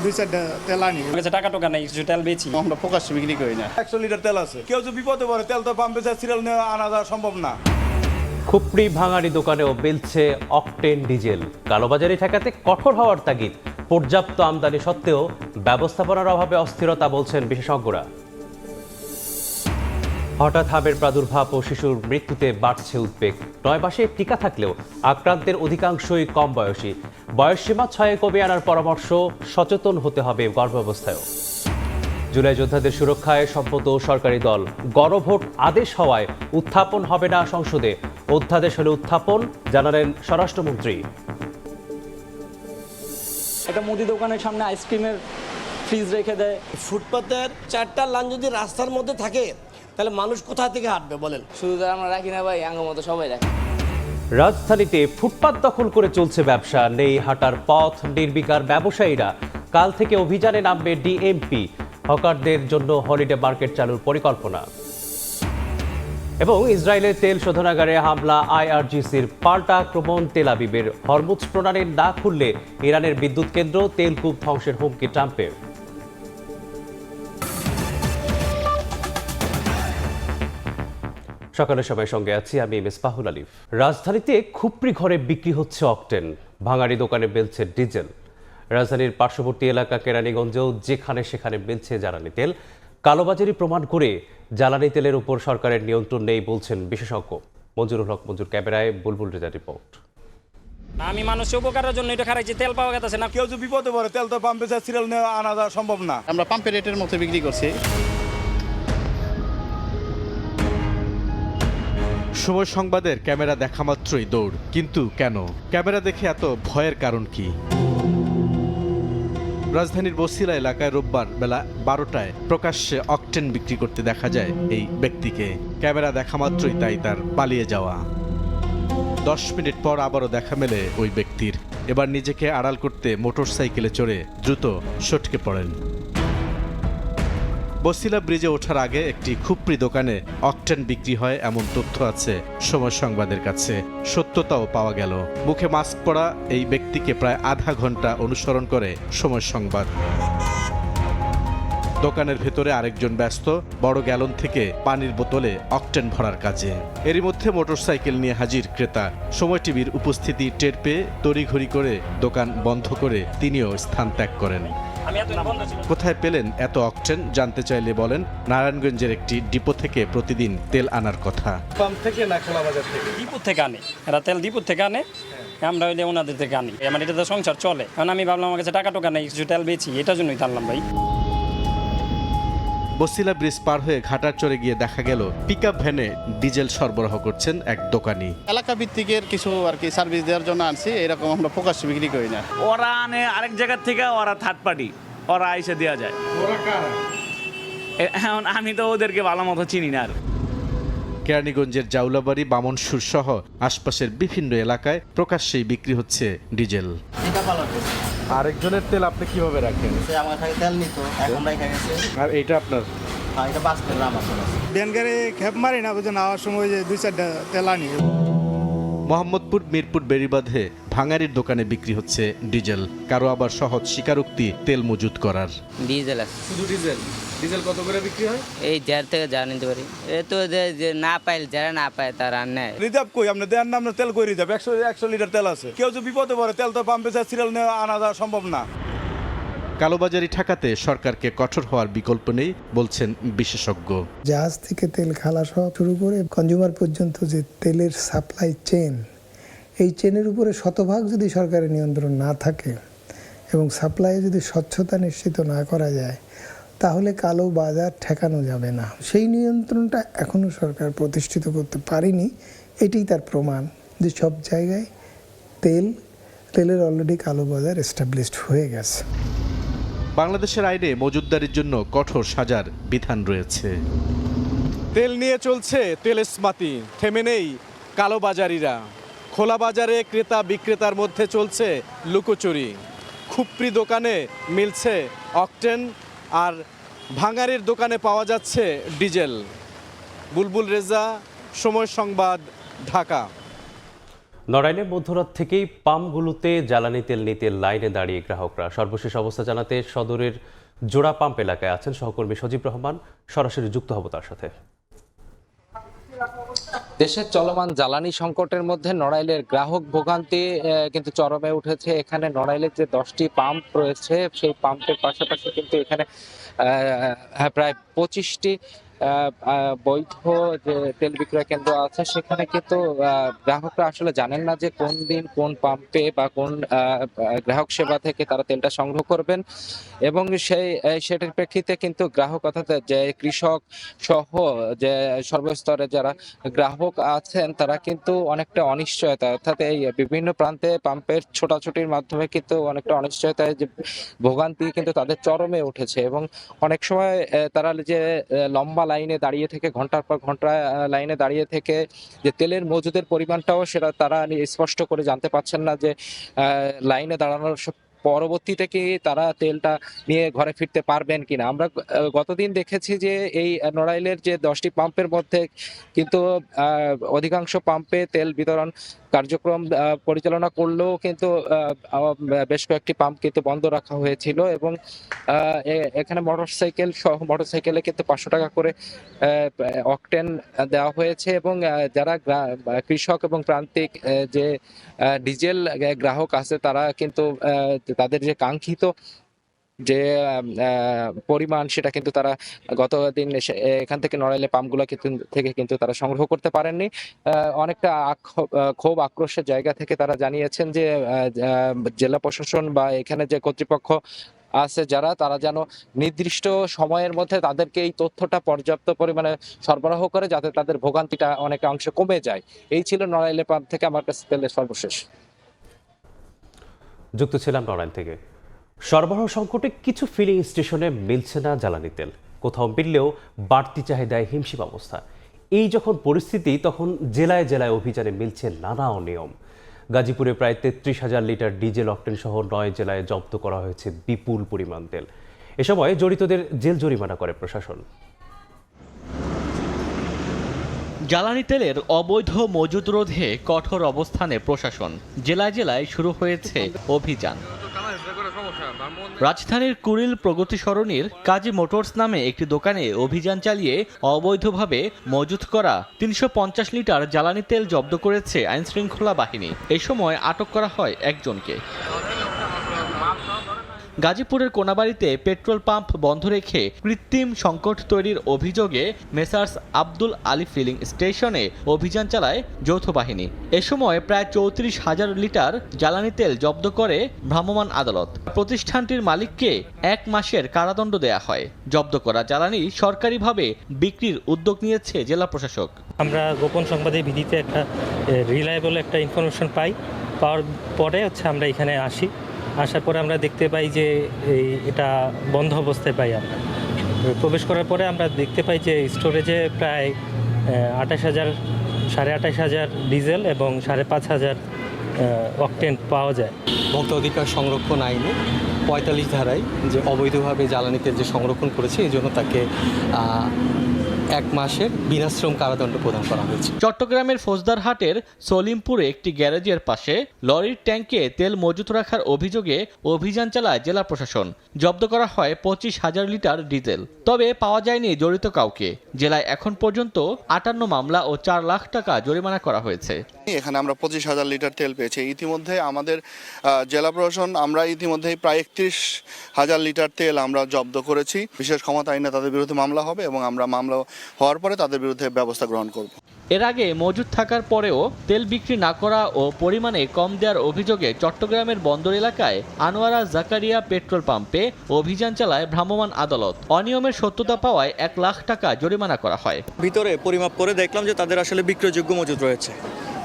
2-4টা তেল আনি। আমার কাছে টাকা টোকা নাই, কিছু তেল বেচি। আমরা প্রকাশ্যে বিক্রি করি না। 100 লিটার তেল আছে, কেউ যদি বিপদে পড়ে তেল তো পাম্পে সিরিয়াল নিয়ে আনা যাওয়া সম্ভব না। খুপড়ি ভাঙাড়ি দোকানেও বেলছে অকটেন ডিজেল। কালোবাজারি ঠেকাতে কঠোর হওয়ার তাগিদ। পর্যাপ্ত আমদানি সত্ত্বেও ব্যবস্থাপনার অভাবে অস্থিরতা বলছেন বিশেষজ্ঞরা। হঠাৎ হাবের প্রাদুর্ভাব ও শিশুর মৃত্যুতে বাড়ছে উদ্বেগ। 9 মাসে টিকা থাকলেও আক্রান্তের অধিকাংশই কম বয়সী। বয়সসীমা 6 কমিয়ে আনার পরামর্শ, সচেতন হতে হবে গর্ভাবস্থায়ও। জুলাই যোদ্ধাদের সুরক্ষায় সম্মত সরকারি দল। গণভোট আদেশ হওয়ায় উত্থাপন হবে না সংসদে। অধ্যাদেশ হলে উত্থাপন, জানালেন স্বরাষ্ট্রমন্ত্রী। একটা মুদি দোকানের সামনে আইসক্রিমের ফ্রিজ রেখে দেয়। ফুটপাতের 4টা লাইন যদি রাস্তার মধ্যে থাকে তাহলে মানুষ কোথা থেকে হাঁটবে বলেন? শুধু তো আমরা রাখি না ভাই, আঙ্গ মতো সবাই রাখি। রাজধানীতে ফুটপাত দখল করে চলছে ব্যবসা, নেই হাঁটার পথ। নির্বিকার ব্যবসায়ীরা। কাল থেকে অভিযানে নামবে ডিএমপি। হকারদের জন্য হলিডে মার্কেট চালুর পরিকল্পনা। এবং ইসরায়েলের তেল শোধনাগারে হামলা, আইআরজিসির পাল্টা আক্রমণ। তেল আবিবের হরমুজ প্রণালী না খুললে ইরানের বিদ্যুৎ কেন্দ্র, তেলকূপ ধ্বংসের হুমকি ট্রাম্পের। সকালের সময় সঙ্গে আছি আমি মিসবাহুল আলিফ। রাজধানীতে খুপড়ি ঘরে বিক্রি হচ্ছে অকটেন। ভাঙাড়ি দোকানে বেলছে ডিজেল। রাজধানীর পার্শ্ববর্তী এলাকা কেরানীগঞ্জেও যেখানে সেখানে মিলছে জ্বালানি তেল। কালোবাজারি প্রমাণ করে জ্বালানি তেলের উপর সরকারের নিয়ন্ত্রণ নেই বলছেন বিশেষজ্ঞ। মঞ্জুরুল হক মঞ্জুর, ক্যামেরায় বুলবুল রেজা রিপোর্ট। আমি মানুষের উপকারের জন্য এটা খারাইছি, তেল পাওয়া গেছে না। কেউ যদি বিপদে পড়ে তেল তো পাম্পে সিরিয়াল নিয়ে আনা যাওয়া সম্ভব না। আমরা পাম্পের রেটের মতো বিক্রি করছি। সময় সংবাদের ক্যামেরা দেখা মাত্রই দৌড়। কিন্তু কেন? ক্যামেরা দেখে এত ভয়ের কারণ কি? রাজধানীর বসিলা এলাকায় রোববার বেলা 12টায় প্রকাশ্যে অকটেন বিক্রি করতে দেখা যায় এই ব্যক্তিকে। ক্যামেরা দেখা মাত্রই তাই তার পালিয়ে যাওয়া। 10 মিনিট পর আবারও দেখা মেলে ওই ব্যক্তির। এবার নিজেকে আড়াল করতে মোটরসাইকেলে চড়ে দ্রুত সটকে পড়েন। বসিলা ব্রিজে ওঠার আগে একটি খুপড়ি দোকানে অকটেন বিক্রি হয় এমন তথ্য আছে সময় সংবাদের কাছে। সত্যতাও পাওয়া গেল। মুখে মাস্ক পরা এই ব্যক্তিকে প্রায় আধা ঘন্টা অনুসরণ করে সময় সংবাদ। দোকানের ভেতরে আরেকজন ব্যস্ত বড় গ্যালন থেকে পানির বোতলে অকটেন ভরার কাজে। এরই মধ্যে মোটরসাইকেল নিয়ে হাজির ক্রেতা। সময় টিভির উপস্থিতি টের পেয়ে তড়িঘড়ি করে দোকান বন্ধ করে তিনিও স্থান ত্যাগ করেন। কোথায় পেলেন এত অকটেন জানতে চাইলে বলেন, নারায়ণগঞ্জের একটি ডিপো থেকে প্রতিদিন তেল আনার কথা। পাম্প থেকে না খোলা বাজার থেকে? ডিপুর থেকে আনে এরা তেল, ডিপুর থেকে আনে। আমরা হইলে ওনাদের থেকে আনি। আমার এটাতে সংসার চলে। কারণ আমি ভাবলাম আমার কাছে টাকা টোকা নেই, কিছু তেল বেচি, এটার জন্যই টানলাম ভাই। বসিলা ব্রিজ পার হয়ে ঘাটার চরে গিয়ে দেখা গেল পিকআপ ভ্যানে ডিজেল সরবরাহ করছেন এক দোকানি। এলাকা ভিত্তিকের কিছু আর কি সার্ভিস দেওয়ার জন্য আনছি। এরকম আমরা প্রকাশ্যে বিক্রি করি না। ওরা আনে আরেক জায়গার থেকে, ওরা থার্ড পার্টি, ওরা আইসে দেওয়া যায়। এখন আমি তো ওদেরকে ভালো মতো চিনি না। আর কেরানীগঞ্জের জাউলাবাড়ি, বামনসুর সহ আশপাশের বিভিন্ন এলাকায় প্রকাশ্যেই বিক্রি হচ্ছে ডিজেল। আরেকজনের তেল আপনি কিভাবে রাখেন? আমার কাছে তেল নিত, এখন রাখা গেছে। আর এইটা আপনার? এটা 5 গ্রাম আছে। ব্যান গাড়ি খেপ মারি না, বুঝে নেওয়ার সময় যে 2-4টা তেল আনি। মোহাম্মদপুর মিরপুর বেড়িবাঁধে ভাঙারির দোকানে বিক্রি হচ্ছে ডিজেল। কারো আবার সহজ স্বীকারোক্তি তেল মজুত করার। ডিজেল আছে। শুধু ডিজেল? ডিজেল কত করে বিক্রি হয়? এই যার থেকে যা নিতে পারি। এ তো যে না পাইলে, যারা না পায় তারা আর নেয়। রিজার্ভ কই আপনি দেন না? আপনার তেল কই রিজার্ভ? 100 লিটার তেল আছে, কেউ যদি বিপদে পড়ে তেল তো পাম্পে সিরিয়াল নিয়ে আনা যাওয়া সম্ভব না। কালোবাজারি ঠেকাতে সরকারকে কঠোর হওয়ার বিকল্প নেই বলছেন বিশেষজ্ঞ। জাহাজ থেকে তেল খালাস হওয়া শুরু করে কনজিউমার পর্যন্ত যে তেলের সাপ্লাই চেন, এই চেনের উপরে শতভাগ যদি সরকারের নিয়ন্ত্রণ না থাকে এবং সাপ্লাইয়ে যদি স্বচ্ছতা নিশ্চিত না করা যায়, তাহলে কালো বাজার ঠেকানো যাবে না। সেই নিয়ন্ত্রণটা এখনও সরকার প্রতিষ্ঠিত করতে পারেনি। এটাই তার প্রমাণ যে সব জায়গায় তেলের অলরেডি কালো বাজার এস্টাবলিশড হয়ে গেছে। বাংলাদেশের আইনে মজুতদারির জন্য কঠোর সাজার বিধান রয়েছে। তেল নিয়ে চলছে তেলেসমাতি, থেমে নেই কালোবাজারিরা। খোলা বাজারে ক্রেতা বিক্রেতার মধ্যে চলছে লুকোচুরি। খুপড়ি দোকানে মিলছে অকটেন, আর ভাঙারির দোকানে পাওয়া যাচ্ছে ডিজেল। বুলবুল রেজা, সময় সংবাদ, ঢাকা। নড়াইলে মধ্যরাত থেকেই পাম্পগুলোতে জ্বালানি তেল নিতে লাইনে দাঁড়িয়ে গ্রাহকরা। সর্বশেষ অবস্থা জানাতে সদরের জোড়া পাম্প এলাকায় আছেন সহকর্মী সজীব রহমান, সরাসরি যুক্ত হব তার সাথে। দেশের চলমান জ্বালানি সংকটের মধ্যে নড়াইলের গ্রাহক ভোগান্তি কিন্তু চরমে উঠেছে। এখানে নড়াইলের যে 10টি পাম্প রয়েছে সেই পাম্পের পাশাপাশি কিন্তু এখানে প্রায় 25টি বৈধ যে তেল বিক্রয় কেন্দ্র আছে, সেখানে কিন্তু গ্রাহকরা আসলে জানেন না যে কোন দিন কোন পাম্পে বা কোন গ্রাহক সেবা থেকে তারা তেলটা সংগ্রহ করবেন, এবং সেটার প্রেক্ষিতে কিন্তু গ্রাহক অর্থাৎ যে কৃষক সহ যে সর্বস্তরে যারা গ্রাহক আছেন তারা কিন্তু অনেকটা অনিশ্চয়তা, অর্থাৎ এই বিভিন্ন প্রান্তে পাম্পের ছোটাছুটির মাধ্যমে কিন্তু অনেকটা অনিশ্চয়তায় যে ভোগান্তি কিন্তু তাদের চরমে উঠেছে। এবং অনেক সময় তারা যে লম্বা লাইনে দাঁড়িয়ে থেকে ঘন্টার পর ঘন্টা লাইনে দাঁড়িয়ে থেকে যে তেলের মজুদের পরিমাণটাও সেটা তারা স্পষ্ট করে জানতে পারছেন না যে লাইনে দাঁড়ানোর পরবর্তীতে কি তারা তেলটা নিয়ে ঘরে ফিরতে পারবেন কিনা। আমরা গতদিন দেখেছি যে এই নড়াইলের যে 10টি পাম্পের মধ্যে কিন্তু অধিকাংশ পাম্পে তেল বিতরণ কার্যক্রম পরিচালনা করলেও কিন্তু বেশ কয়েকটি পাম্প কিন্তু বন্ধ রাখা হয়েছিল, এবং এখানে মোটরসাইকেলে কিন্তু 500 টাকা করে অকটেন দেওয়া হয়েছে। এবং যারা কৃষক এবং প্রান্তিক যে ডিজেল গ্রাহক আছে তারা কিন্তু তাদের যে কাঙ্ক্ষিত যে পরিমাণ সেটা কিন্তু তারা গত দিন এখান থেকে নড়াইলে পাম্পগুলো থেকে কিন্তু তারা সংগ্রহ করতে পারেননি। অনেকটা ক্ষোভ আক্রোশের জায়গা থেকে তারা জানিয়েছেন যে জেলা প্রশাসন বা এখানে যে কর্তৃপক্ষ আছে যারা, তারা যেন নির্দিষ্ট সময়ের মধ্যে তাদেরকে এই তথ্যটা পর্যাপ্ত পরিমাণে সরবরাহ করে যাতে তাদের ভোগান্তিটা অনেক অংশে কমে যায়। এই ছিল নড়াইলে পাম্প থেকে আমার কাছে তেলের সর্বশেষ। যুক্ত ছিলাম নড়াইল থেকে। সরবরাহ সংকটে কিছু ফিলিং স্টেশনে মিলছে না জ্বালানি তেল, কোথাও মিললেও বাড়তি চাহিদায় হিমশিম অবস্থা। এই যখন পরিস্থিতি, তখন জেলায় জেলায় অভিযানে মিলছে নানা অনিয়ম। গাজীপুরে প্রায় 33,000 লিটার ডিজেল অকটেন সহ 9 জেলায় জব্দ করা হয়েছে বিপুল পরিমাণ তেল। এ সময় জড়িতদের জেল জরিমানা করে প্রশাসন। জ্বালানি তেলের অবৈধ মজুদ রোধে কঠোর অবস্থানে প্রশাসন। জেলায় জেলায় শুরু হয়েছে অভিযান। রাজধানীর কুড়িল প্রগতি সরণির কাজী মোটরস নামে একটি দোকানে অভিযান চালিয়ে অবৈধভাবে মজুত করা 350 লিটার জ্বালানি তেল জব্দ করেছে আইনশৃঙ্খলা বাহিনী। এই সময় আটক করা হয় একজনকে। গাজীপুরের কোনাবাড়িতে পেট্রোল পাম্প বন্ধ রেখে কৃত্রিম সংকট তৈরির অভিযোগে মেসার্স আব্দুল আলী ফিলিং স্টেশনে অভিযান চালায় যৌথ বাহিনী। এ সময় প্রায় 34,000 লিটার জ্বালানি তেল জব্দ করে ভ্রাম্যমাণ আদালত। প্রতিষ্ঠানটির মালিককে 1 মাসের কারাদণ্ড দেয়া হয়। জব্দ করা জ্বালানি সরকারিভাবে বিক্রির উদ্যোগ নিয়েছে জেলা প্রশাসক। আমরা গোপন সংবাদের ভিত্তিতে একটা রিলায়েবল একটা ইনফরমেশন পাওয়ার পরে আমরা এখানে আসি। আসার পরে আমরা দেখতে পাই যে এটা বন্ধ অবস্থায় পাই। আমরা প্রবেশ করার পরে আমরা দেখতে পাই যে স্টোরেজে প্রায় 28,000 ডিজেল এবং 5,500 অকটেন পাওয়া যায়। ভোক্তা অধিকার সংরক্ষণ আইনে 45 ধারায় যে অবৈধভাবে জ্বালানি তেল যে সংরক্ষণ করেছে, এই জন্য তাকে 1 মাসের বিনাশ্রম কারাদণ্ড প্রদান করা হয়েছে। চট্টগ্রামের ফৌজদারহাটের সলিমপুরে একটি গ্যারেজের পাশে লরির ট্যাঙ্কে তেল মজুত রাখার অভিযোগে অভিযান চালায় জেলা প্রশাসন। জব্দ করা হয় 25,000 লিটার ডিজেল। তবে পাওয়া যায়নি জড়িত কাউকে। জেলায় এখন পর্যন্ত 58 মামলা ও 4 লাখ টাকা জরিমানা করা হয়েছে। এখানে আমরা 25,000 লিটার তেল পেয়েছি। ইতিমধ্যে আমাদের জেলা প্রশাসন আমরা ইতিমধ্যেই প্রায় 31,000 লিটার তেল আমরা জব্দ করেছি। বিশেষ ক্ষমতা আইনে তাদের বিরুদ্ধে মামলা হবে এবং আমরা মামলা হওয়ার পরে তাদের বিরুদ্ধে ব্যবস্থা গ্রহণ করব। এর আগে মজুদ থাকার পরেও তেল বিক্রি না করা ও পরিমাণে কম দেওয়ার অভিযোগে চট্টগ্রামের বন্দর এলাকায় আনোয়ারা জাকারিয়া পেট্রোল পাম্পে অভিযান চালায় ভ্রাম্যমাণ আদালত। অনিয়মের সত্যতা পাওয়ায় 1 লাখ টাকা জরিমানা করা হয়। ভিতরে পরিমাপ করে দেখলাম যে তাদের আসলে বিক্রয়যোগ্য মজুদ রয়েছে,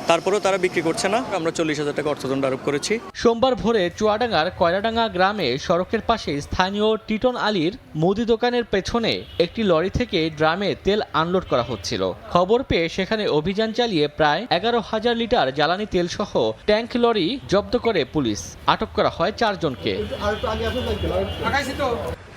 তারপরেও তারা বিক্রি করছে না। আমরা 40,000 টাকা অর্থদণ্ড আরোপ করেছি। সোমবার ভোরে চুয়াডাঙ্গার কয়রাডাঙ্গা গ্রামে সড়কের পাশে স্থানীয় টিটন আলীর মুদি দোকানের পেছনে একটি লরি থেকে ড্রামে তেল আনলোড করা হচ্ছিল। খবর পেয়ে সেখানে অভিযান চালিয়ে প্রায় 11,000 লিটার জ্বালানি তেল সহ ট্যাঙ্ক লরি জব্দ করে পুলিশ। আটক করা হয় 4 জনকে।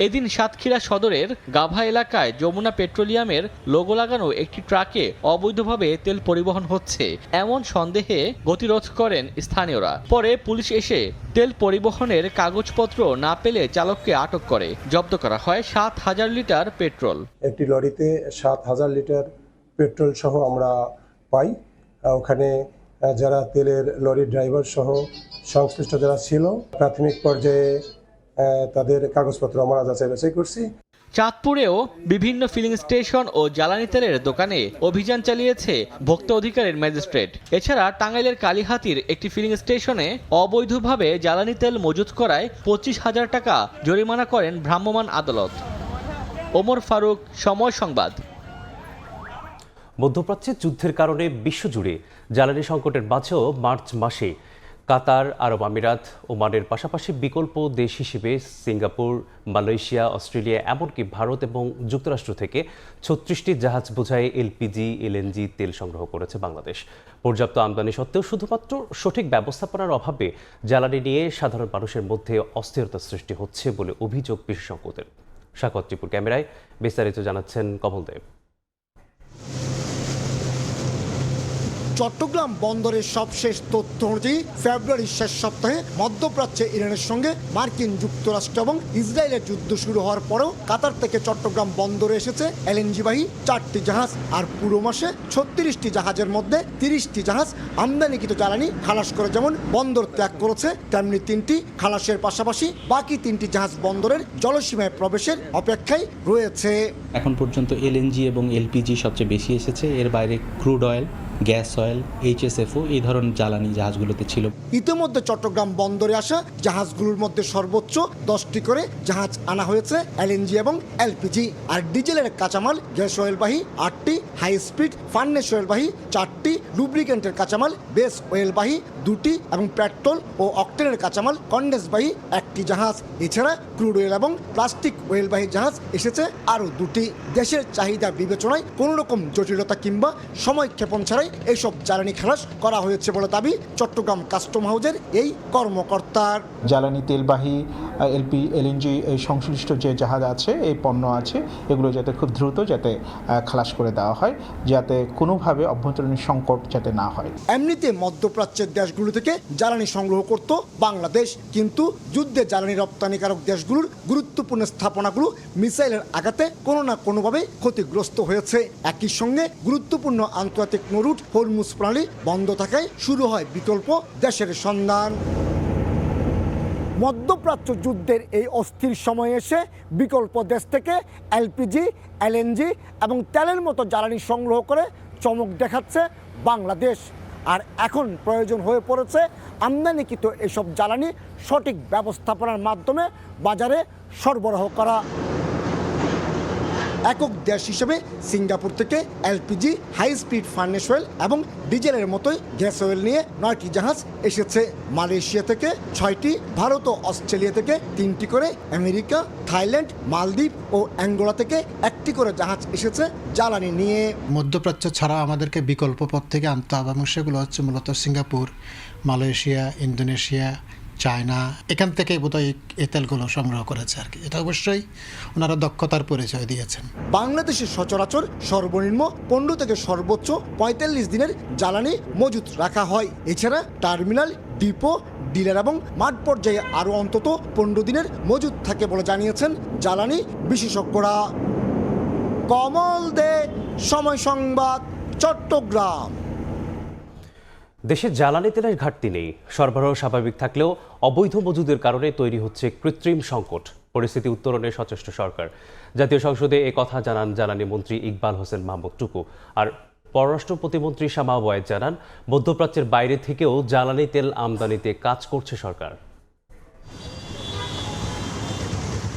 এদিন সাতক্ষীরা সদরের গাভা এলাকায় যমুনা পেট্রোলিয়ামের লোগো লাগানো একটি ট্রাকে অবৈধভাবে তেল পরিবহন হচ্ছে এমন এমন সন্দেহে গতিরোধ করেন স্থানীয়রা। পরে পুলিশ এসে তেল পরিবহনের কাগজপত্র না পেলে চালককে আটক করে। জব্দ করা হয় 7,000 লিটার পেট্রোল। একটি লরিতে 7,000 লিটার পেট্রোল সহ আমরা পাই। ওখানে যারা তেলের লরি ড্রাইভার সহ সংশ্লিষ্ট যারা ছিল, প্রাথমিক পর্যায়ে তাদের কাগজপত্র আমরা যাচাই বাছাই করছি। চাঁদপুরেও বিভিন্ন ফিলিং স্টেশন ও জ্বালানি তেলের দোকানে অভিযান চালিয়েছে ভোক্তা অধিকারের ম্যাজিস্ট্রেট। এছাড়া টাঙ্গাইলের কালীহাতির একটি ফিলিং স্টেশনে অবৈধভাবে জ্বালানি তেল মজুত করায় 25,000 টাকা জরিমানা করেন ভ্রাম্যমাণ আদালত। ওমর ফারুক, সময় সংবাদ। মধ্যপ্রাচ্যে যুদ্ধের কারণে বিশ্বজুড়ে জ্বালানি সংকটের মাঝেও মার্চ মাসে কাতার, আরব আমিরাত, ওমানের পাশাপাশি বিকল্প দেশ হিসেবে সিঙ্গাপুর, মালয়েশিয়া, অস্ট্রেলিয়া এমনকি ভারত এবং যুক্তরাষ্ট্র থেকে 36টি জাহাজ বোঝাই এলপিজি, এলএনজি তেল সংগ্রহ করেছে বাংলাদেশ। পর্যাপ্ত আমদানি সত্ত্বেও শুধুমাত্র সঠিক ব্যবস্থাপনার অভাবে জ্বালানি নিয়ে সাধারণ মানুষের মধ্যে অস্থিরতা সৃষ্টি হচ্ছে বলে অভিযোগ বিশেষজ্ঞদের। সাকত ত্রিপুর ক্যামেরায় বিস্তারিত জানাচ্ছেন কমল দেব। চট্টগ্রাম বন্দরের সবশেষ তথ্য অনুযায়ী ফেব্রুয়ারির শেষ সপ্তাহে মধ্যপ্রাচ্যে ইরানের সঙ্গে মার্কিন যুক্তরাষ্ট্র এবং ইসরায়েলের যুদ্ধ শুরু হওয়ার পরেও কাতার থেকে চট্টগ্রাম বন্দরে এসেছে এলএনজিবাহী 4টি জাহাজ। আর পুরো মাসে 36টি জাহাজের মধ্যে 30টি জাহাজ আমদানিকৃত জ্বালানি খালাস করে যেমন বন্দর ত্যাগ করেছে, তেমনি 3টি খালাসের পাশাপাশি বাকি 3টি জাহাজ বন্দরের জলসীমায় প্রবেশের অপেক্ষায় রয়েছে। এখন পর্যন্ত এলএনজি এবং এলপিজি সবচেয়ে বেশি এসেছে, এর বাইরে ক্রুড অয়েল, গ্যাস অয়েল, এইচএসএফও এই ধরনের জ্বালানি জাহাজগুলোতে ছিল। ইতিমধ্যে চট্টগ্রাম বন্দরে আসা জাহাজগুলোর মধ্যে সর্বোচ্চ 10টি করে জাহাজ আনা হয়েছে এলএনজি এবং এলপিজি। আর ডিজেলের কাঁচামাল গ্যাস অয়েলবাহী 8টি, হাই স্পিড ফার্নেস অয়েলবাহী 4টি, লুব্রিকেন্টের কাঁচামাল বেস অয়েলবাহী 2টি এবং পেট্রোল ও অকটেনের কাঁচামাল কন্ডেন্সবাহী 1টি জাহাজ। এছাড়া ক্রুড অয়েল এবং প্লাস্টিক অয়েলবাহী জাহাজ এসেছে আরও 2টি। দেশের চাহিদা বিবেচনায় কোনো রকম জটিলতা কিংবা সময়ক্ষেপণ ছাড়াই এইসব জ্বালানি খালাস করা হয়েছে বলে দাবি চট্টগ্রাম কাস্টম হাউজের এই কর্মকর্তার। জ্বালানি তেলবাহী এলএনজি এই সংশ্লিষ্ট যে জাহাজ আছে, এই পণ্য আছে, এগুলো যাতে খুব দ্রুত যাতে খালাস করে দেওয়া হয়, যাতে কোনোভাবে অভ্যন্তরীণ সংকট যাতে না হয়। এমনিতে মধ্যপ্রাচ্যের দেশগুলো থেকে জ্বালানি সংগ্রহ করত বাংলাদেশ, কিন্তু যুদ্ধে জ্বালানি রপ্তানিকারক দেশগুলোর গুরুত্বপূর্ণ স্থাপনাগুলো মিসাইলের আঘাতে কোনো না কোনোভাবে ক্ষতিগ্রস্ত হয়েছে। একই সঙ্গে গুরুত্বপূর্ণ আন্তর্জাতিক নৌরুট হরমুজ প্রণালী বন্ধ থাকায় শুরু হয় বিকল্প দেশের সন্ধান। মধ্যপ্রাচ্য যুদ্ধের এই অস্থির সময়ে এসে বিকল্প দেশ থেকে এলপিজি, এলএনজি এবং তেলের মতো জ্বালানি সংগ্রহ করে চমক দেখাচ্ছে বাংলাদেশ। আর এখন প্রয়োজন হয়ে পড়েছে আমদানিকৃত এসব জ্বালানি সঠিক ব্যবস্থাপনার মাধ্যমে বাজারে সরবরাহ করা। একক দেশ হিসেবে সিঙ্গাপুর থেকে LPG, high speed furnace oil এবং ডিজেলের মতোই গ্যাস অয়েল নিয়ে 9টি জাহাজ এসেছে। মালয়েশিয়া থেকে 6টি, ভারত ও অস্ট্রেলিয়া থেকে 3টি করে, আমেরিকা, থাইল্যান্ড, মালদ্বীপ ও অ্যাঙ্গোলা থেকে 1টি করে জাহাজ এসেছে জ্বালানি নিয়ে। মধ্যপ্রাচ্য ছাড়া আমাদেরকে বিকল্প পথ থেকে আনতে হবে এবং সেগুলো হচ্ছে মূলত সিঙ্গাপুর, মালয়েশিয়া, ইন্দোনেশিয়া, চায়না, এখান থেকে বোধহয় এই তেলগুলো সংগ্রহ করেছে আর কি। এটা অবশ্যই ওনারা দক্ষতার পরিচয় দিয়েছেন। বাংলাদেশের সচরাচর সর্বনিম্ন 15 থেকে সর্বোচ্চ 45 দিনের জ্বালানি মজুত রাখা হয়। এছাড়া টার্মিনাল, ডিপো, ডিলার এবং মাঠ পর্যায়ে আরও অন্তত 15 দিনের মজুত থাকে বলে জানিয়েছেন জ্বালানি বিশেষজ্ঞরা। কমল দে, সময় সংবাদ, চট্টগ্রাম। দেশে জ্বালানি তেলের ঘাটতি নেই, সরবরাহ স্বাভাবিক থাকলেও অবৈধ মজুদের কারণে তৈরি হচ্ছে কৃত্রিম সংকট। পরিস্থিতি উত্তরণে সচেষ্ট সরকার। জাতীয় সংসদে কথা জানান জ্বালানি মন্ত্রী ইকবাল হোসেন মাহমুদ টুকু। আর পররাষ্ট্র প্রতিমন্ত্রী শামা ওয়ায়েদ জানান, মধ্যপ্রাচ্যের বাইরে থেকেও জ্বালানি তেল আমদানিতে কাজ করছে সরকার।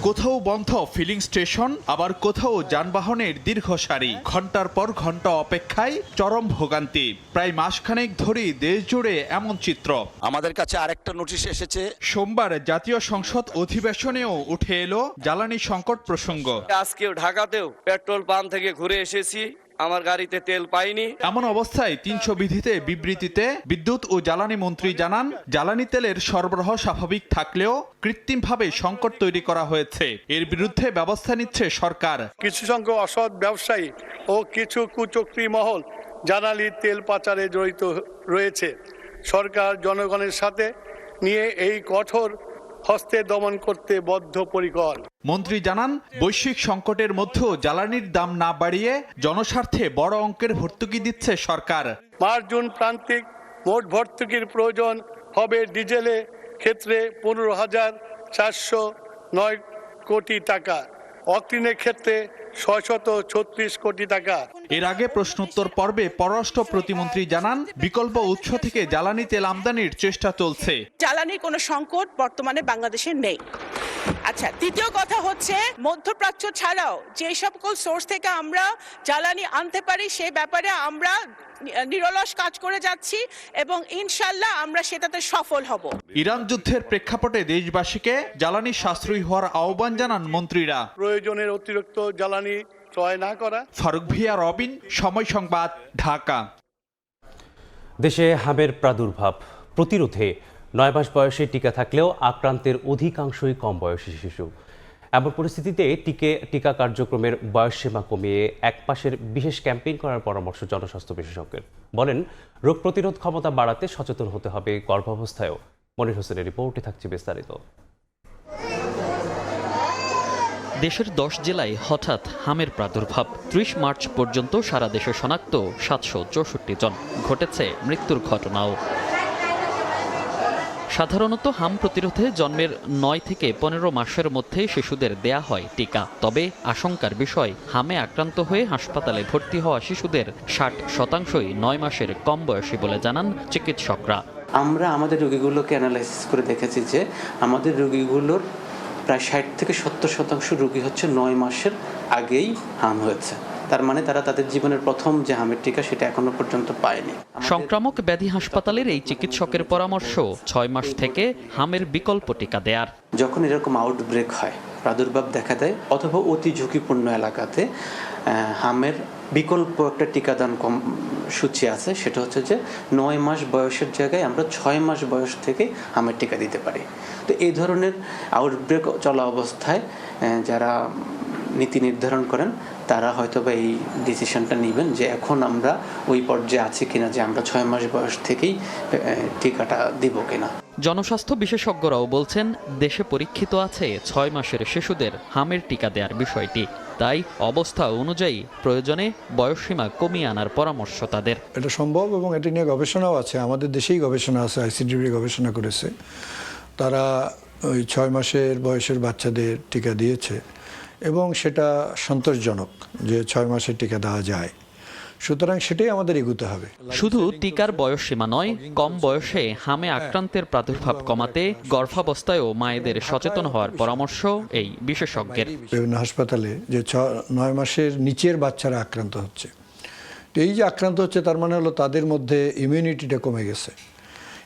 কোথাও বন্ধ ফিলিং স্টেশন, আবার কোথাও যানবাহনের দীর্ঘ সারি, ঘন্টার পর ঘন্টা অপেক্ষায় চরম ভোগান্তি। প্রায় মাসখানেক ধরেই দেশ জুড়ে এমন চিত্র। আমাদের কাছে আরেকটা নোটিশ এসেছে। সোমবার জাতীয় সংসদ অধিবেশনেও উঠে এলো জ্বালানি সংকট প্রসঙ্গ। আজকেও ঢাকাতেও পেট্রোল পাম্প থেকে ঘুরে এসেছি, আমার গাড়িতে তেল পাইনি। এমন অবস্থায় 300 বিধিতে বিবৃতিতে বিদ্যুৎ ও জ্বালানি মন্ত্রী জানান, জ্বালানি তেলের সরবরাহ স্বাভাবিক থাকলেও কৃত্রিমভাবে সংকট তৈরি করা হয়েছে। এর বিরুদ্ধে ব্যবস্থা নিচ্ছে সরকার। কিছু সংখ্যক অসৎ ব্যবসায়ী ও কিছু কুচক্রী মহল জ্বালানি তেল পাচারে জড়িত রয়েছে। সরকার জনগণের সাথে নিয়ে এই কঠোর হস্তে দমন করতে বদ্ধপরিকর। মন্ত্রী জানান, বৈশ্বিক সংকটের মধ্যেও জ্বালানির দাম না বাড়িয়ে জনস্বার্থে বড় অঙ্কের ভর্তুকি দিচ্ছে সরকার। মার্চ জুন প্রান্তিক মোট ভর্তুকির প্রয়োজন হবে ডিজেলের ক্ষেত্রে 15,409 কোটি টাকা, অক্টিনের ক্ষেত্রে 636 কোটি টাকা। এর আগে প্রশ্নোত্তর পর্বে পররাষ্ট্র প্রতিমন্ত্রী জানান, বিকল্প উৎস থেকে জ্বালানি তেল আমদানির চেষ্টা চলছে। জ্বালানির কোনো সংকট বর্তমানে বাংলাদেশে নেই। আচ্ছা, দ্বিতীয় কথা হচ্ছে মধ্যপ্রাচ্য ছাড়াও যে সকল সোর্স থেকে আমরা জ্বালানি আনতে পারি সে ব্যাপারে আমরা নিরলস কাজ করে যাচ্ছি এবং ইনশাল্লাহ আমরা সেটাতে সফল হব। ইরান যুদ্ধের প্রেক্ষাপটে দেশবাসীকে জ্বালানি সাশ্রয়ী হওয়ার আহ্বান জানান মন্ত্রীরা। প্রয়োজনের অতিরিক্ত জ্বালানি ক্রয় না করা। ফারুক ভিয়া, রবিন, সময় সংবাদ, ঢাকা। দেশে হামের প্রাদুর্ভাব প্রতিরোধে 9 মাস বয়সে টিকা থাকলেও আক্রান্তের অধিকাংশই কম বয়সী শিশু। এমন পরিস্থিতিতে টিকা কার্যক্রমের বয়সসীমা কমিয়ে 1 মাসের বিশেষ ক্যাম্পেইন করার পরামর্শ জনস্বাস্থ্য বিশেষজ্ঞের। বলেন, রোগ প্রতিরোধ ক্ষমতা বাড়াতে সচেতন হতে হবে গর্ভাবস্থায়ও। মনির হোসেনের রিপোর্টে থাকছে বিস্তারিত। দেশের 10 জেলায় হঠাৎ হামের প্রাদুর্ভাব। 30 মার্চ পর্যন্ত সারা দেশে শনাক্ত 764 জন। ঘটেছে মৃত্যুর ঘটনাও। সাধারণত হাম প্রতিরোধে জন্মের 9 থেকে 15 মাসের মধ্যে শিশুদের দেয়া হয় টিকা। তবে আশঙ্কার বিষয়, হামে আক্রান্ত হয়ে হাসপাতালে ভর্তি হওয়া শিশুদের 60%ই 9 মাসের কম বয়সী বলে জানান চিকিৎসকরা। আমরা আমাদের রোগীগুলোকে অ্যানালাইসিস করে দেখেছি যে আমাদের রোগীগুলোর প্রায় 60 থেকে 70% রোগী হচ্ছে 9 মাসের আগেই হাম হয়েছে। তার মানে তারা তাদের জীবনের প্রথম যে হামের টিকা সেটা এখনো পর্যন্ত পায়নি। সংক্রামক ব্যাধি হাসপাতালের এই চিকিৎসকের পরামর্শ 6 মাস থেকে হামের বিকল্প টিকা দেয়ার। যখন এরকম আউটব্রেক হয়, প্রাদুর্ভাব দেখা দেয় অথবা অতি ঝুঁকিপূর্ণ এলাকাতে হামের বিকল্প একটা টিকাদান সূচি আছে, সেটা হচ্ছে যে 9 মাস বয়সের জায়গায় আমরা 6 মাস বয়স থেকে হামের টিকা দিতে পারি। তো এই ধরনের আউটব্রেক চলা অবস্থায় যারা নীতি নির্ধারণ করেন তারা হয়তো বা এই ডিসিশনটা নেবেন যে এখন আমরা ওই পর্যায়ে আছি কিনা যে আমরা 6 মাস বয়স থেকেই টিকাটা দিব কিনা। জনস্বাস্থ্য বিশেষজ্ঞরাও বলছেন, দেশে পরীক্ষিত আছে 6 মাসের শিশুদের হামের টিকা দেওয়ার বিষয়টি। তাই অবস্থা অনুযায়ী প্রয়োজনে বয়সসীমা কমিয়ে আনার পরামর্শ তাদের। এটা সম্ভব এবং এটি নিয়ে গবেষণাও আছে, আমাদের দেশেই গবেষণা আছে, আইসিডিবি গবেষণা করেছে। তারা ওই 6 মাসের বয়সের বাচ্চাদের টিকা দিয়েছে এবং সেটা সন্তোষজনক যে 6 মাসের টিকা দেওয়া যায়। সুতরাং সেটাই আমাদের এগোতে হবে। শুধু টিকার বয়সসীমা নয়, কম বয়সে হামে আক্রান্তের প্রাদুর্ভাব কমাতে গর্ভাবস্থায়ও মায়েদের সচেতন হওয়ার পরামর্শ এই বিশেষজ্ঞের। বিভিন্ন হাসপাতালে যে 9 মাসের নিচের বাচ্চারা আক্রান্ত হচ্ছে, তো এই যে আক্রান্ত হচ্ছে তার মানে হলো তাদের মধ্যে ইমিউনিটিটা কমে গেছে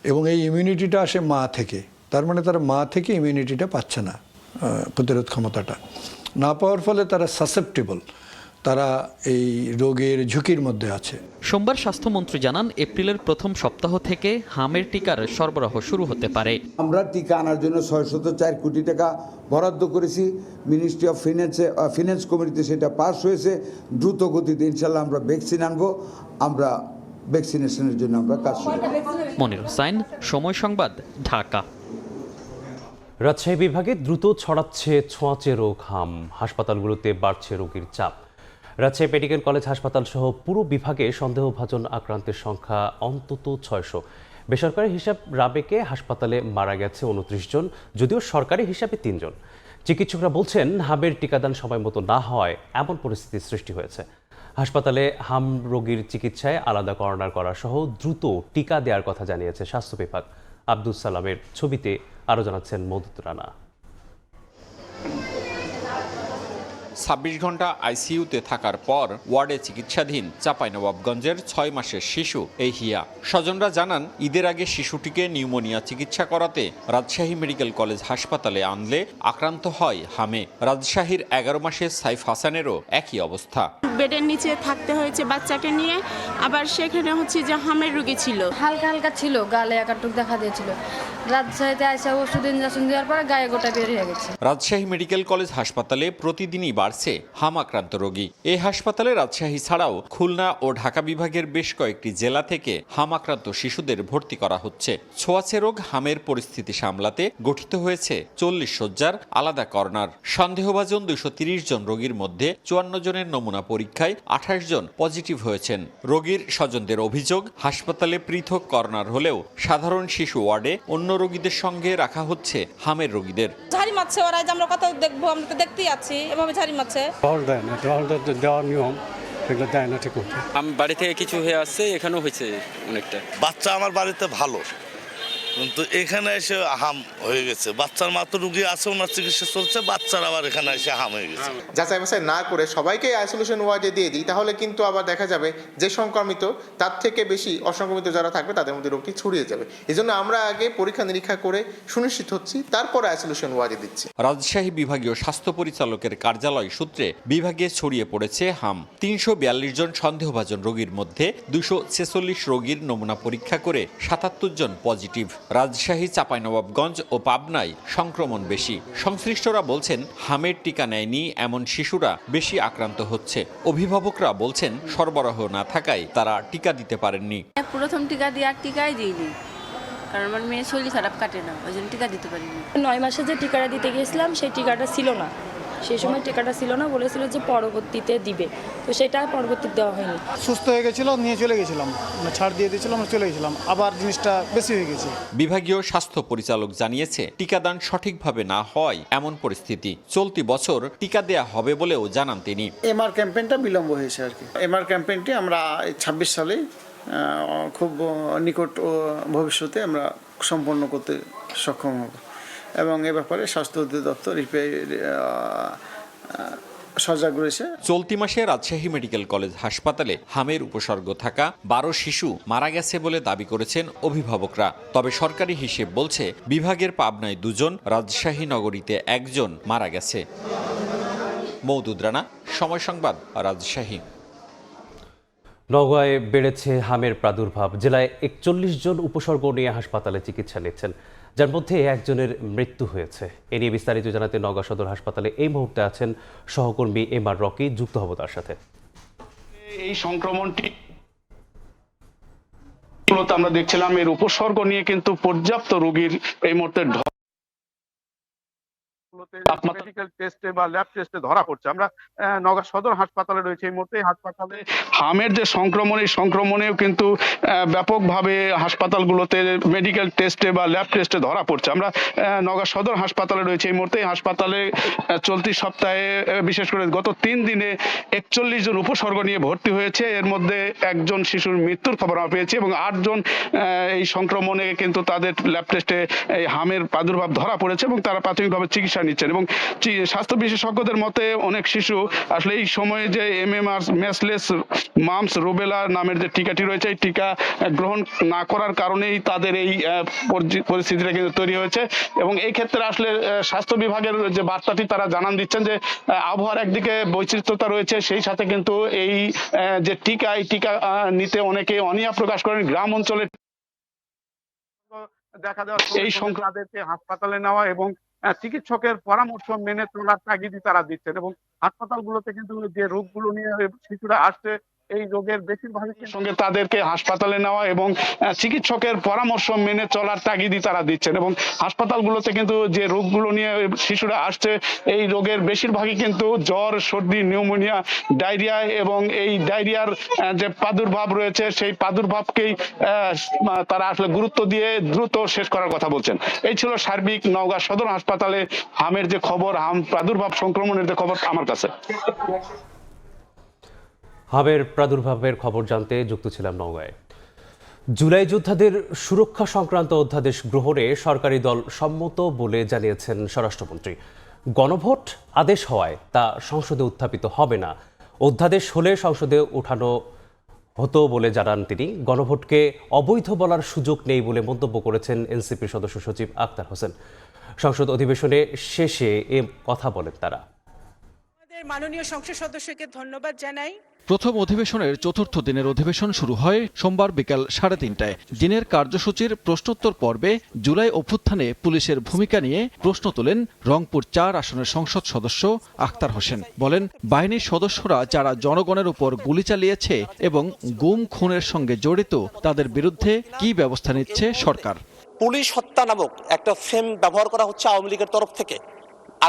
এবং এই ইমিউনিটিটা আসে মা থেকে। তার মানে তারা মা থেকে ইমিউনিটিটা পাচ্ছে না, প্রতিরোধ ক্ষমতাটা না পাওয়ার ফলে তারা সাসেপ্টেবল, তারা এই রোগের ঝুঁকির মধ্যে আছে। সোমবার স্বাস্থ্যমন্ত্রী জানান, এপ্রিলের প্রথম সপ্তাহ থেকে হামের টিকার সরবরাহ শুরু হতে পারে। আমরা টিকা আনার জন্য 604 কোটি টাকা বরাদ্দ করেছি। মিনিস্ট্রি অফ ফিনান্স কমিটিতে সেটা পাস হয়েছে। দ্রুত গতিতে ইনশাল্লাহ আমরা ভ্যাকসিন আনবো। আমরা ভ্যাকসিনেশনের জন্য আমরা কাজ শুরু করব। মনির হোসেন, সময় সংবাদ, ঢাকা। রাজশাহী বিভাগে দ্রুত ছড়াচ্ছে ছোঁয়াচে রোগ হাম। হাসপাতালগুলোতে বাড়ছে রোগীর চাপ। রাজশাহী মেডিকেল কলেজ হাসপাতাল সহ পুরো বিভাগে সন্দেহভাজন আক্রান্তের সংখ্যা অন্তত 600। বেসরকারি হিসাব রাবেকে হাসপাতালে মারা গেছে 29 জন, যদিও সরকারি হিসাবে 3 জন। চিকিৎসকরা বলছেন, হামের টিকাদান সময় মতো না হওয়ায় এমন পরিস্থিতির সৃষ্টি হয়েছে। হাসপাতালে হাম রোগীর চিকিৎসায় আলাদা কর্নার করা সহ দ্রুত টিকা দেওয়ার কথা জানিয়েছে স্বাস্থ্য বিভাগ। আব্দুল সালামের ছবিতে আরও জানাচ্ছেন মওদুদ রানা। 26 ঘন্টা আইসিইউতে থাকার পর ওয়ার্ডে চিকিৎসাধীন চাঁপাইনবাবগঞ্জের 6 মাসের শিশু এই হিয়া। স্বজনরা জানান, ঈদের আগে শিশুটিকে নিউমোনিয়া চিকিৎসা করাতে রাজশাহী মেডিকেল কলেজ হাসপাতালে আনলে আক্রান্ত হয় হামে। রাজশাহীর 11 মাসের সাইফ হাসানেরও একই অবস্থা। বেডের নিচে থাকতে হয়েছে বাচ্চাকে নিয়ে, আবার সেখানে হচ্ছে যে হামের রোগী ছিল, হালকা হালকা ছিল, গালে একাটুক দেখা দিয়েছিল। রাজশাহীতে আসা ওষুধ ইনজেকশন দেওয়ার পরে গায়ে গোটা বের হয়ে গেছে। রাজশাহী মেডিকেল কলেজ হাসপাতালে প্রতিদিনই বাড়ছে বাড়ছে হাম আক্রান্ত রোগী। এই হাসপাতালে রাজশাহী ছাড়াও খুলনা ও ঢাকা বিভাগের বেশ কয়েকটি জেলা থেকে হাম আক্রান্ত শিশুদের ভর্তি করা হচ্ছে। ছোঁয়াচে রোগ হামের পরিস্থিতি সামলাতে গঠিত হয়েছে 40 শয্যার আলাদা কর্নার। সন্দেহভাজন 230 জন রোগীর মধ্যে 54 জনের নমুনা পরীক্ষায় 28 জন পজিটিভ হয়েছেন। রোগীর স্বজনদের অভিযোগ, হাসপাতালে পৃথক কর্নার হলেও সাধারণ শিশু ওয়ার্ডে অন্য রোগীদের সঙ্গে রাখা হচ্ছে হামের রোগীদের। ঝাড়ি মারছে ওরা, যে আমরা কত দেখবো, আমরা তো দেখতেই আছি, এভাবে ঝাড়ি মারছে। দেওয়ার নিয়ম সেগুলো দেয় না ঠিক মতো। আমি বাড়ি থেকে কিছু হয়ে আসছে, এখানেও হয়েছে অনেকটা। বাচ্চা আমার বাড়িতে ভালো, কিন্তু এখানে এসে হাম হয়ে গেছে। বাচ্চার মাত্র রুগী আছে, ওনার চিকিৎসা চলছে, বাচ্চার আবার এখানে এসে হাম হয়ে গেছে। যাচাই বাছাই না করে সবাইকে আইসোলেশন ওয়ার্ডে দিয়ে দিই, তাহলে কিন্তু আবার দেখা যাবে যে সংক্রমিত তার থেকে বেশি অসংক্রমিত যারা থাকবে তাদের মধ্যে রোগটি ছড়িয়ে যাবে। এই জন্য আমরা আগে পরীক্ষা নিরীক্ষা করে সুনিশ্চিত হচ্ছি, তারপরে আইসোলেশন ওয়ার্ডে দিচ্ছি। রাজশাহী বিভাগীয় স্বাস্থ্য পরিচালকের কার্যালয় সূত্রে বিভাগে ছড়িয়ে পড়েছে হাম। 342 জন সন্দেহভাজন রোগীর মধ্যে 246 রোগীর নমুনা পরীক্ষা করে 77 জন পজিটিভ। রাজশাহী, চাঁপাইনবাবগঞ্জ ও পাবনায় সংক্রমণ বেশি। সংশ্লিষ্টরা বলছেন, হামের টিকা নেয়নি এমন শিশুরা বেশি আক্রান্ত হচ্ছে। অভিভাবকরা বলছেন, সরবরাহ না থাকায় তারা টিকা দিতে পারেননি। প্রথম টিকা দিয়ে আর টিকাই দিইনি, কারণ আমার মেয়ে শরীর খারাপ কাটে না, ওই জন্য টিকা দিতে পারিনি। 9 মাসে যে টিকাটা দিতে গিয়েছিলাম সেই টিকাটা ছিল না, সেই সময় টিকাটা ছিল না, বলেছিল যে পরবর্তীতে দিবে, তো সেটা পরবর্তীতে দেওয়া হয়নি। সুস্থ হয়ে গেছিল, নিয়ে চলে গেছিলাম, ছাড় দিয়ে দিয়েছিলাম, চলে গেছিলাম, আবার জিনিসটা বেশি হয়ে গেছে। বিভাগীয় স্বাস্থ্য পরিচালক জানিয়েছে, টিকাদান সঠিকভাবে না হয় এমন পরিস্থিতি। চলতি বছর টিকা দেয়া হবে বলেও জানান তিনি। এমআর ক্যাম্পেইনটা বিলম্ব হয়েছে আর কি। এমআর ক্যাম্পেইনটি আমরা 26 সালে খুব নিকট ভবিষ্যতে আমরা সম্পন্ন করতে সক্ষম হব, এবং এ ব্যাপারে স্বাস্থ্য অধিদপ্তর সজাগ রয়েছে। চলতি মাসে রাজশাহী মেডিকেল কলেজ হাসপাতালে হামের উপসর্গ থাকা 12 শিশু মারা গেছে বলে দাবি করেছেন অভিভাবকরা। তবে সরকারি হিসেব বলছে, বিভাগের পাবনায় 2 জন, রাজশাহী নগরীতে 1 জন মারা গেছে। মওদুদ রানা, সময় সংবাদ, রাজশাহী। নওগাঁয় বেড়েছে হামের প্রাদুর্ভাব। জেলায় 41 জন উপসর্গ নিয়ে হাসপাতালে চিকিৎসা নিচ্ছেন, যার মধ্যে 1 জনের মৃত্যু হয়েছে। এ নিয়ে বিস্তারিত জানাতে নওগাঁ সদর হাসপাতালে এই মুহূর্তে আছেন সহকর্মী এমআর রকি। যুক্ত হব তার সাথে। এই সংক্রমণটি মূলত আমরা দেখছিলাম, এর উপসর্গ নিয়ে কিন্তু পর্যাপ্ত রোগীর এই মুহূর্তে মেডিকেল টেস্টে বা ল্যাব টেস্টে ধরা পড়ছে। আমরা নওগাঁ সদর হাসপাতালে রয়েছে এই মুহূর্তে। হাসপাতালে হামের যে সংক্রমণ, এই সংক্রমণেও কিন্তু ব্যাপকভাবে হাসপাতালগুলোতে মেডিকেল টেস্টে বা ল্যাব টেস্টে ধরা পড়ছে। আমরা নওগাঁ সদর হাসপাতালে রয়েছে এই মুহূর্তে। হাসপাতালে চলতি সপ্তাহে বিশেষ করে গত 3 দিনে 41 জন উপসর্গ নিয়ে ভর্তি হয়েছে। এর মধ্যে 1 জন শিশুর মৃত্যুর খবর আমরা পেয়েছি, এবং 8 জন এই সংক্রমণে কিন্তু তাদের ল্যাব টেস্টে এই হামের প্রাদুর্ভাব ধরা পড়েছে, এবং তারা প্রাথমিকভাবে চিকিৎসা নিচ্ছেন। এবং স্বাস্থ্য বিশেষজ্ঞদের মতে, অনেক শিশু আসলে এই সময়ে যে MMR, মেসলেস, মাম্পস, রুবেলা নামের যে টিকাটি রয়েছে, এই টিকা গ্রহণ না করার কারণেই তাদের এই পরিস্থিতিটা কিন্তু তৈরি হয়েছে। এবং এই ক্ষেত্রে আসলে স্বাস্থ্য বিভাগের যে বার্তাটি তারা জানান দিচ্ছেন যে, আবহাওয়ার একদিকে বৈচিত্র্যতা রয়েছে, সেই সাথে কিন্তু এই যে টিকা, এই টিকা নিতে অনেকে অনীহা প্রকাশ করেন। গ্রাম অঞ্চলে দেখা যাওয়া এই সংক্রামকদেরকে হাসপাতালে নেওয়া এবং চিকিৎসকের পরামর্শ মেনে চলার তাগিদই তারা দিচ্ছেন। এবং হাসপাতালগুলোতে কিন্তু যে রোগগুলো নিয়ে শিশুরা আসছে, এই রোগের বেশিরভাগের সঙ্গে তাদেরকে হাসপাতালে নেওয়া এবং চিকিৎসকের পরামর্শ মেনে চলার তাগিদই তারা দিচ্ছেন। এবং হাসপাতালগুলোতে কিন্তু যে রোগগুলো নিয়ে শিশুরা আসছে, এই রোগের বেশিরভাগই কিন্তু জ্বর, সর্দি, নিউমোনিয়া, ডায়রিয়া, এবং এই ডায়রিয়ার যে প্রাদুর্ভাব রয়েছে, সেই প্রাদুর্ভাবকেই তারা আসলে গুরুত্ব দিয়ে দ্রুত শেষ করার কথা বলছেন। এই ছিল সার্বিক নওগাঁ সদর হাসপাতালে হামের যে খবর, হাম প্রাদুর্ভাব সংক্রমণের যে খবর আমার কাছে। হামের প্রাদুর্ভাবের খবর জানতে যুক্ত ছিলাম নওগাঁয়। জুলাই যোদ্ধাদের সুরক্ষা সংক্রান্ত অধ্যাদেশ গ্রহণে সরকারি দল সম্মত বলে জানিয়েছেন স্বরাষ্ট্রমন্ত্রী। গণভোট আদেশ হওয়ায় তা সংসদে উত্থাপিত হবে না। অধ্যাদেশ হলে সংসদে উঠানো হতো বলে জানান তিনি। গণভোটকে অবৈধ বলার সুযোগ নেই বলে মন্তব্য করেছেন এনসিপির সদস্য সচিব আক্তার হোসেন। সংসদ অধিবেশনে শেষে এ কথা বলেন তারা। মাননীয় সংসদ সদস্যকে ধন্যবাদ জানাই। প্রথম অধিবেশনের চতুর্থ দিনের অধিবেশন শুরু হয় সোমবার বিকাল 3:30টায়। দিনের কার্যসূচির প্রশ্নোত্তর পর্বে জুলাই অভ্যুত্থানে পুলিশের ভূমিকা নিয়ে প্রশ্ন তোলেন রংপুর 4 আসনের সংসদ সদস্য আখতার হোসেন। বলেন, বাহিনীর সদস্যরা যারা জনগণের উপর গুলি চালিয়েছে এবং গুম খুনের সঙ্গে জড়িত তাদের বিরুদ্ধে কি ব্যবস্থা নিচ্ছে সরকার। পুলিশ হত্যা নামক একটা ফ্রেম ব্যবহার করা হচ্ছে আওয়ামী লীগের তরফ থেকে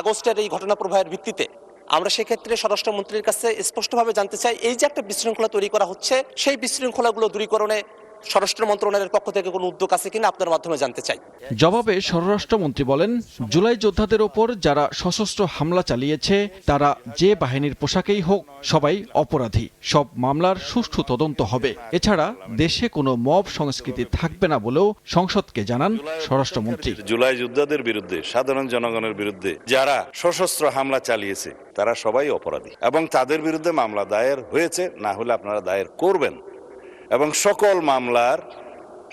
আগস্টের এই ঘটনা প্রবাহের ভিত্তিতে। আমরা সেক্ষেত্রে স্বরাষ্ট্রমন্ত্রীর কাছে স্পষ্টভাবে জানতে চাই, এই যে একটা বিশৃঙ্খলা তৈরি করা হচ্ছে, সেই বিশৃঙ্খলাগুলো দূরীকরণে স্বরাষ্ট্র মন্ত্রণালয়ের পক্ষ থেকে কোনো উদ্যোগ আছে কিনা আপনার মাধ্যমে জানতে চাই। জবাবে স্বরাষ্ট্রমন্ত্রী বলেন, জুলাই যোদ্ধাদের ওপর যারা সশস্ত্র হামলা চালিয়েছে তারা যে বাহিনীর পোশাকেই হোক সবাই অপরাধী। সব মামলার সুষ্ঠু তদন্ত হবে। এছাড়া দেশে কোনো মব সংস্কৃতি থাকবে না বলেও সংসদকে জানান স্বরাষ্ট্রমন্ত্রী। জুলাই যোদ্ধাদের বিরুদ্ধে, সাধারণ জনগণের বিরুদ্ধে যারা সশস্ত্র হামলা চালিয়েছে তারা সবাই অপরাধী এবং তাদের বিরুদ্ধে মামলা দায়ের হয়েছে, না হলে আপনারা দায়ের করবেন এবং সকল মামলার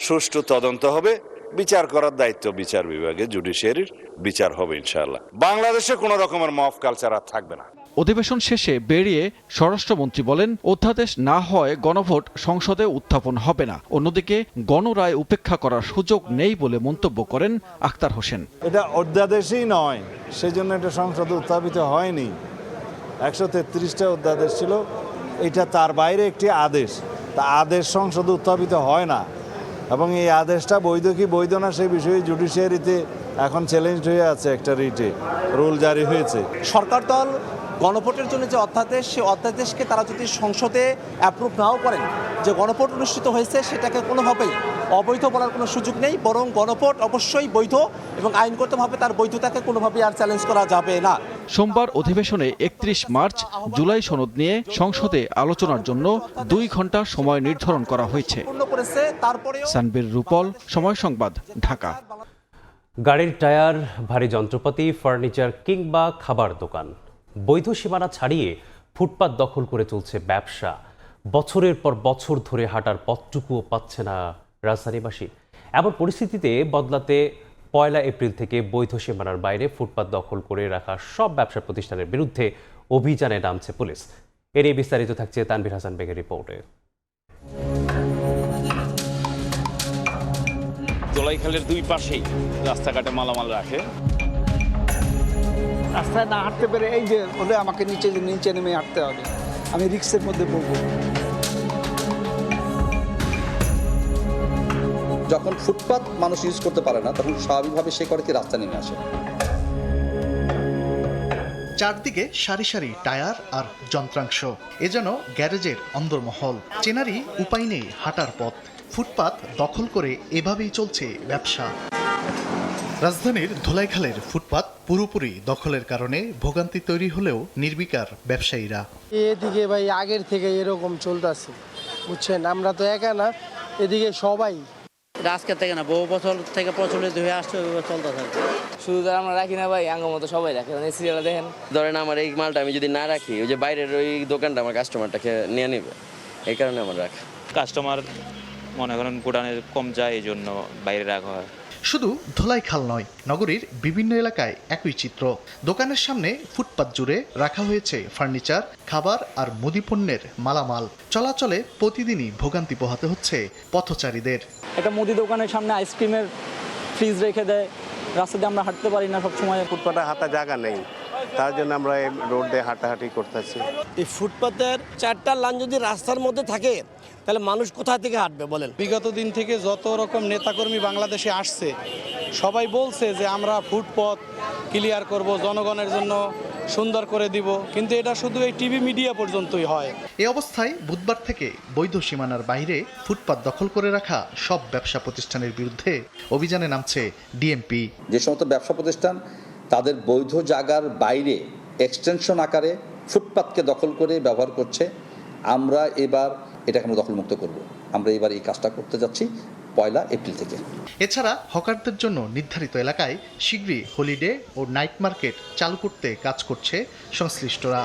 সুষ্ঠু তদন্ত হবে। বিচার করার দায়িত্ব বিচার বিভাগে, জুডিশিয়ারির বিচার হবে ইনশাআল্লাহ। বাংলাদেশে কোনো রকমের মফ কালচার আর থাকবে না। অধিবেশন শেষে বেরিয়ে স্বরাষ্ট্রমন্ত্রী বলেন, অধ্যাদেশ না হয় গণভোট সংসদে উত্থাপন হবে না। অন্যদিকে গণরায় উপেক্ষা করার সুযোগ নেই বলে মন্তব্য করেন আখতার হোসেন। এটা অধ্যাদেশই নয়, সেজন্য এটা সংসদে উত্থাপিত হয়নি। 133টা অধ্যাদেশ ছিল, এটা তার বাইরে একটি আদেশ। তা আদেশ সংসদে উত্থাপিত হয় না এবং এই আদেশটা বৈধ কি বৈধ না সেই বিষয়ে জুডিশিয়ারিতে এখন চ্যালেঞ্জ হয়ে আছে। একটা রিটে রুল জারি হয়েছে। সরকার দল গণভোটের জন্য যে অধ্যাদেশ, সেই অধ্যাদেশকে তারা যদি সংসদে অ্যাপ্রুভ নাও করেন, যে গণভোট অনুষ্ঠিত হয়েছে সেটাকে কোনোভাবেই অবৈধ বলার কোনো সুযোগ নেই, বরং গণভোট অবশ্যই বৈধ এবং আইনগতভাবে তার বৈধতাকে কোনোভাবেই আর চ্যালেঞ্জ করা যাবে না। সোমবার অধিবেশনে 31 মার্চ জুলাই সনদ নিয়ে সংসদে আলোচনার জন্য 2 ঘন্টা সময় নির্ধারণ করা হয়েছে। সানবীর রূপল, সময় সংবাদ, ঢাকা। গাড়ির টায়ার, ভারী যন্ত্রপাতি, ফার্নিচার কিংবা খাবার দোকান, বৈধ সীমানা ছাড়িয়ে ফুটপাত দখল করে চলছে ব্যবসা। বছরের পর বছর ধরে হাঁটার পথটুকুও পাচ্ছে না রাজধানীবাসী। এমন পরিস্থিতিতে বদলাতে 1 এপ্রিল থেকে বৈধ সীমানার বাইরে ফুটপাত দখল করে রাখা সব ব্যবসা প্রতিষ্ঠানের বিরুদ্ধে অভিযানে নামছে পুলিশ। এর এই বিস্তারিত থাকছে তানভীর হাসান বেগের রিপোর্টে। দোলাইখালের দুই পাশেই রাস্তাঘাটে মালামাল রাখে। রাস্তায় না হাঁটতে পেরে এই যে বলে আমাকে নিচে নেমে হাঁটতে হবে, আমি রিক্সের মধ্যে পড়বো। যখন ফুটপাত মানুষ ইউজ করতে পারে না, তখন স্বাভাবিকভাবে সে করে কি রাস্তা নেমে আসে। চারদিকে সারি সারি টায়ার আর যন্ত্রাংশ, এ যেন গ্যারেজের অন্দরমহল। চেনারই উপায় নেই হাঁটার পথ। ফুটপাত দখল করে এভাবেই চলছে ব্যবসা। রাজধানীর ধোলাইখালের ফুটপাত পুরোপুরি দখলের কারণে ভোগান্তি তৈরি হলেও নির্বিকার ব্যবসায়ীরা। এদিকে ভাই আগের থেকে এরকম চলতেছে, বুঝছেন, আমরা তো একা না, এদিকে সবাই। আজকে থেকে না, বহু বছর থেকে প্রচলিত হয়ে আসছে, চলতে থাকে। শুধু তো আমরা রাখি না ভাই, আঙ্গ মতো সবাই রাখে। সিরিয়াল দেখেন, ধরেন আমার এই মালটা আমি যদি না রাখি, ওই যে বাইরের ওই দোকানটা আমার কাস্টমারটাকে নিয়ে নেবে, এই কারণে আমার রাখা। কাস্টমার মনে করেন গোডাউনে কম যায়, এই জন্য বাইরে রাখা হয়। শুধু ধোলাইখাল নয়, নগরীর বিভিন্ন এলাকায় একই চিত্র। দোকানের সামনে ফুটপাত জুড়ে রাখা হয়েছে ফার্নিচার, খাবার আর মুদিপণ্যের মালামাল। চলাচলে প্রতিদিনই ভোগান্তি পোহাতে হচ্ছে পথচারীদের। একটা মুদি দোকানের সামনে আইসক্রিমের ফ্রিজ রেখে দেয়, রাস্তা দিয়ে আমরা হাঁটতে পারি না সবসময়। ফুটপাতে হাঁটা জায়গা নেই, তার জন্য আমরা এই রোড দিয়ে হাঁটাহাঁটি করতেছি। এই ফুটপাতের 4টা লাইন যদি রাস্তার মধ্যে থাকে, তাহলে মানুষ কোথা থেকে হাঁটবে বলেন? বিগত দিন থেকে যত রকম নেতাকর্মী বাংলাদেশে আসছে, সবাই বলছে যে আমরা ফুটপথ ক্লিয়ার করব, জনগণের জন্য সুন্দর করে দিব, কিন্তু এটা শুধু এই টিভি মিডিয়া পর্যন্তই হয়। এই অবস্থায় বুধবার থেকে বৈধ সীমানার বাইরে ফুটপাত দখল করে রাখা সব ব্যবসা প্রতিষ্ঠানের বিরুদ্ধে অভিযানে নামছে ডিএমপি। যে সমস্ত ব্যবসা প্রতিষ্ঠান তাদের বৈধ জায়গার বাইরে এক্সটেনশন আকারে ফুটপাতকে দখল করে ব্যবহার করছে, আমরা এবার এটাকে আমরা দখলমুক্ত করব। আমরা এবার এই কাজটা করতে যাচ্ছি 1 এপ্রিল থেকে। এছাড়া হকারদের জন্য নির্ধারিত এলাকায় শীঘ্রই হলিডে ও নাইট মার্কেট চালু করতে কাজ করছে সংশ্লিষ্টরা।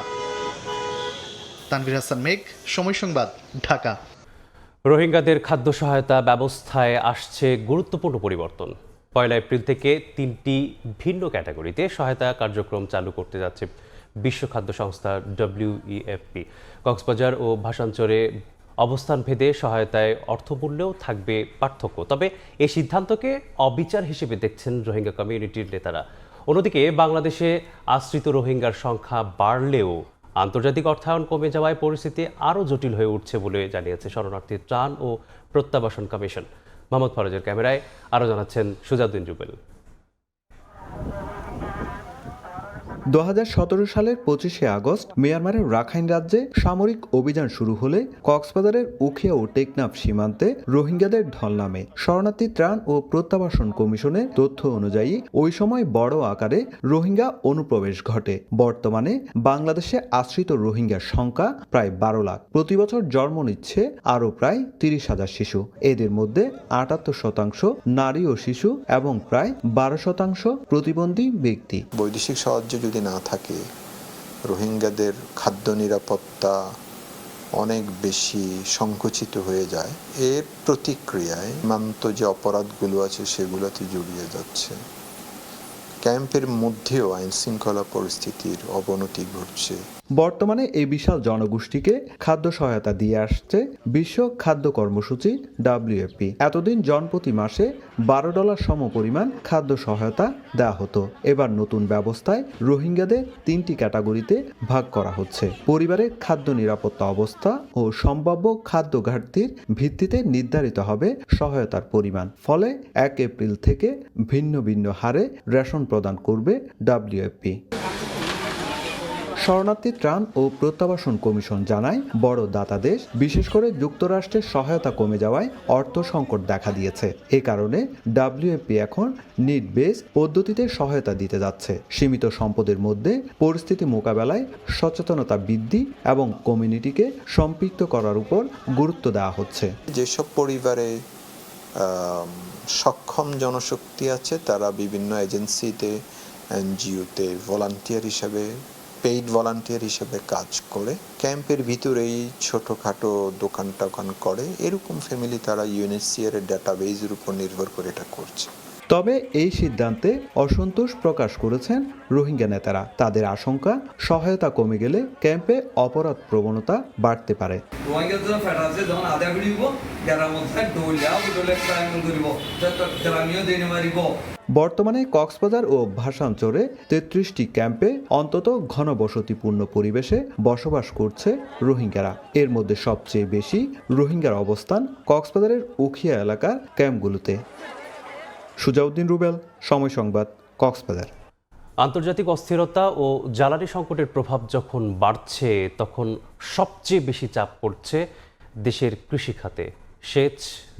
তানভীর হাসান মেঘ, সময় সংবাদ, ঢাকা। রোহিঙ্গাদের খাদ্য সহায়তা ব্যবস্থায় আসছে গুরুত্বপূর্ণ পরিবর্তন। 1 এপ্রিল থেকে 3টি ভিন্ন ক্যাটাগরিতে সহায়তা কার্যক্রম চালু করতে যাচ্ছে বিশ্ব খাদ্য সংস্থা WEFP। কক্সবাজার ও ভাসানচরে অবস্থান ভেদে সহায়তায় অর্থমূল্যেও থাকবে পার্থক্য, তবে এই সিদ্ধান্তকে অবিচার হিসেবে দেখছেন রোহিঙ্গা কমিউনিটির নেতারা। অন্যদিকে বাংলাদেশে আশ্রিত রোহিঙ্গার সংখ্যা বাড়লেও আন্তর্জাতিক অর্থায়ন কমে যাওয়ায় পরিস্থিতি আরও জটিল হয়ে উঠছে বলে জানিয়েছে শরণার্থী ত্রাণ ও প্রত্যাবাসন কমিশন। মোহাম্মদ ফরাজের ক্যামেরায় আরও জানাচ্ছেন সুজাউদ্দিন রুবেল। 2017 সালের 25শে আগস্ট মিয়ানমারের রাখাইন রাজ্যে সামরিক অভিযান শুরু হলে কক্সবাজারের উখিয়া ও টেকনাফ সীমান্তে রোহিঙ্গাদের ঢল নামে। শরণার্থী ত্রাণ ও প্রত্যাবাসন কমিশনের তথ্য অনুযায়ী ওই সময় বড় আকারে রোহিঙ্গা অনুপ্রবেশ ঘটে। বর্তমানে বাংলাদেশে আশ্রিত রোহিঙ্গার সংখ্যা প্রায় 12 লাখ। প্রতি বছর জন্ম নিচ্ছে আরও প্রায় 30,000 শিশু। এদের মধ্যে 78% নারী ও শিশু এবং প্রায় 12% প্রতিবন্ধী ব্যক্তি। বৈদেশিক সাহায্য যদি না থাকে, রোহিঙ্গাদের খাদ্য নিরাপত্তা অনেক বেশি সংকুচিত হয়ে যায়। এর প্রতিক্রিয়ায় সীমান্ত যে অপরাধগুলো আছে সেগুলোতে জড়িয়ে যাচ্ছে। ক্যাম্পের মধ্যেও আইন শৃঙ্খলা পরিস্থিতির অবনতি ঘটছে। বর্তমানে এই বিশাল জনগোষ্ঠীকে খাদ্য সহায়তা দিয়ে আসছে বিশ্ব খাদ্য কর্মসূচি WFP। এতদিন জনপ্রতি মাসে $12 সম পরিমাণ খাদ্য সহায়তা দেওয়া হতো। এবার নতুন ব্যবস্থায় রোহিঙ্গাদের 3টি ক্যাটাগরিতে ভাগ করা হচ্ছে। পরিবারের খাদ্য নিরাপত্তা অবস্থা ও সম্ভাব্য খাদ্য ঘাটতির ভিত্তিতে নির্ধারিত হবে সহায়তার পরিমাণ। ফলে 1 এপ্রিল থেকে ভিন্ন ভিন্ন হারে রেশন প্রদান করবে WFP। শরণার্থী ত্রাণ ও প্রত্যাবাসন কমিশন জানায়, বড় দাতা দেশ বিশেষ করে যুক্তরাষ্ট্রের সহায়তা কমে যাওয়ায় অর্থ সংকট দেখা দিয়েছে। এ কারণে WFP এখন নিড বেস পদ্ধতিতে সহায়তা দিতে যাচ্ছে। সীমিত সম্পদের মধ্যে পরিস্থিতি মোকাবেলায় সচেতনতা বৃদ্ধি এবং কমিউনিটিকে সম্পৃক্ত করার উপর গুরুত্ব দেওয়া হচ্ছে। যেসব পরিবারে সক্ষম জনশক্তি আছে তারা বিভিন্ন এজেন্সিতে, NGO-তে ভলান্টিয়ার হিসাবে, পেইড ভলান্টিয়ার হিসেবে কাজ করে। ক্যাম্পের ভিতরেই ছোটখাটো দোকান টোকান করে। এরকম ফ্যামিলি তারা UNHCR এর ডাটাবেজের উপর নির্ভর করে এটা করছে। তবে এই সিদ্ধান্তে অসন্তোষ প্রকাশ করেছেন রোহিঙ্গা নেতারা। তাদের আশঙ্কা, সহায়তা কমে গেলে ক্যাম্পে অপরাধ প্রবণতা বাড়তে পারে। বর্তমানে কক্সবাজার ও ভাসানচরে 33টি ক্যাম্পে অন্তত ঘনবসতিপূর্ণ পরিবেশে বসবাস করছে রোহিঙ্গারা। এর মধ্যে সবচেয়ে বেশি রোহিঙ্গার অবস্থান কক্সবাজারের উখিয়া এলাকার ক্যাম্পগুলোতে। সুজাউদ্দিন রুবেল, সময় সংবাদ, কক্সবাজার। আন্তর্জাতিক অস্থিরতা ও জ্বালানি সংকটের প্রভাব যখন বাড়ছে, তখন সবচেয়ে বেশি চাপ পড়ছে দেশের কৃষি খাতে। সেচ,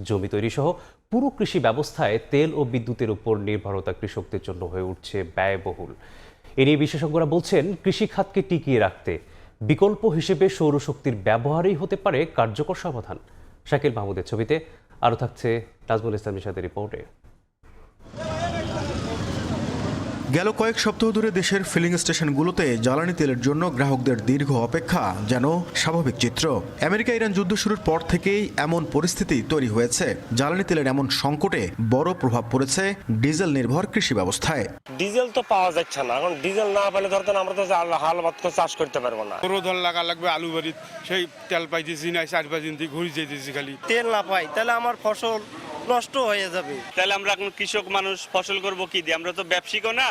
জমি তৈরি সহ পুরো কৃষি ব্যবস্থায় তেল ও বিদ্যুতের উপর নির্ভরতা কৃষকদের জন্য হয়ে উঠছে ব্যয়বহুল। এ নিয়ে বিশেষজ্ঞরা বলছেন, কৃষি খাতকে টিকিয়ে রাখতে বিকল্প হিসেবে সৌরশক্তির ব্যবহারই হতে পারে কার্যকর সমাধান। শাকিল মাহমুদের ছবিতে আরও থাকছে নাজমুল ইসলাম নিশাতের রিপোর্টে। গেল কয়েক সপ্তাহ ধরে দেশের ফিলিং স্টেশনগুলোতে জ্বালানি তেলের জন্য গ্রাহকদের দীর্ঘ অপেক্ষা যেন স্বাভাবিক চিত্র। আমেরিকা ইরান যুদ্ধ শুরুর পর থেকেই এমন পরিস্থিতি তৈরি হয়েছে। জ্বালানি তেলের এমন সংকটে বড় প্রভাব পড়েছে ডিজেল নির্ভর কৃষি ব্যবস্থায়। ডিজেল তো পাওয়া যাচ্ছে না। এখন ডিজেল না পেলে ধরতেন আমরা তো হাল ভাত চাষ করতে পারবো না। রোদল লাগা লাগবে আলু বাড়ির, সেই তেল পাইতেছি না, 4-5 দিন থেকে ঘুরে যেতেছি। খালি তেল না পাই তাহলে আমার ফসল নষ্ট হয়ে যাবে। তাহলে আমরা এখন কৃষক মানুষ ফসল করব কি দিয়ে? আমরা তো ব্যবসায়িকও না।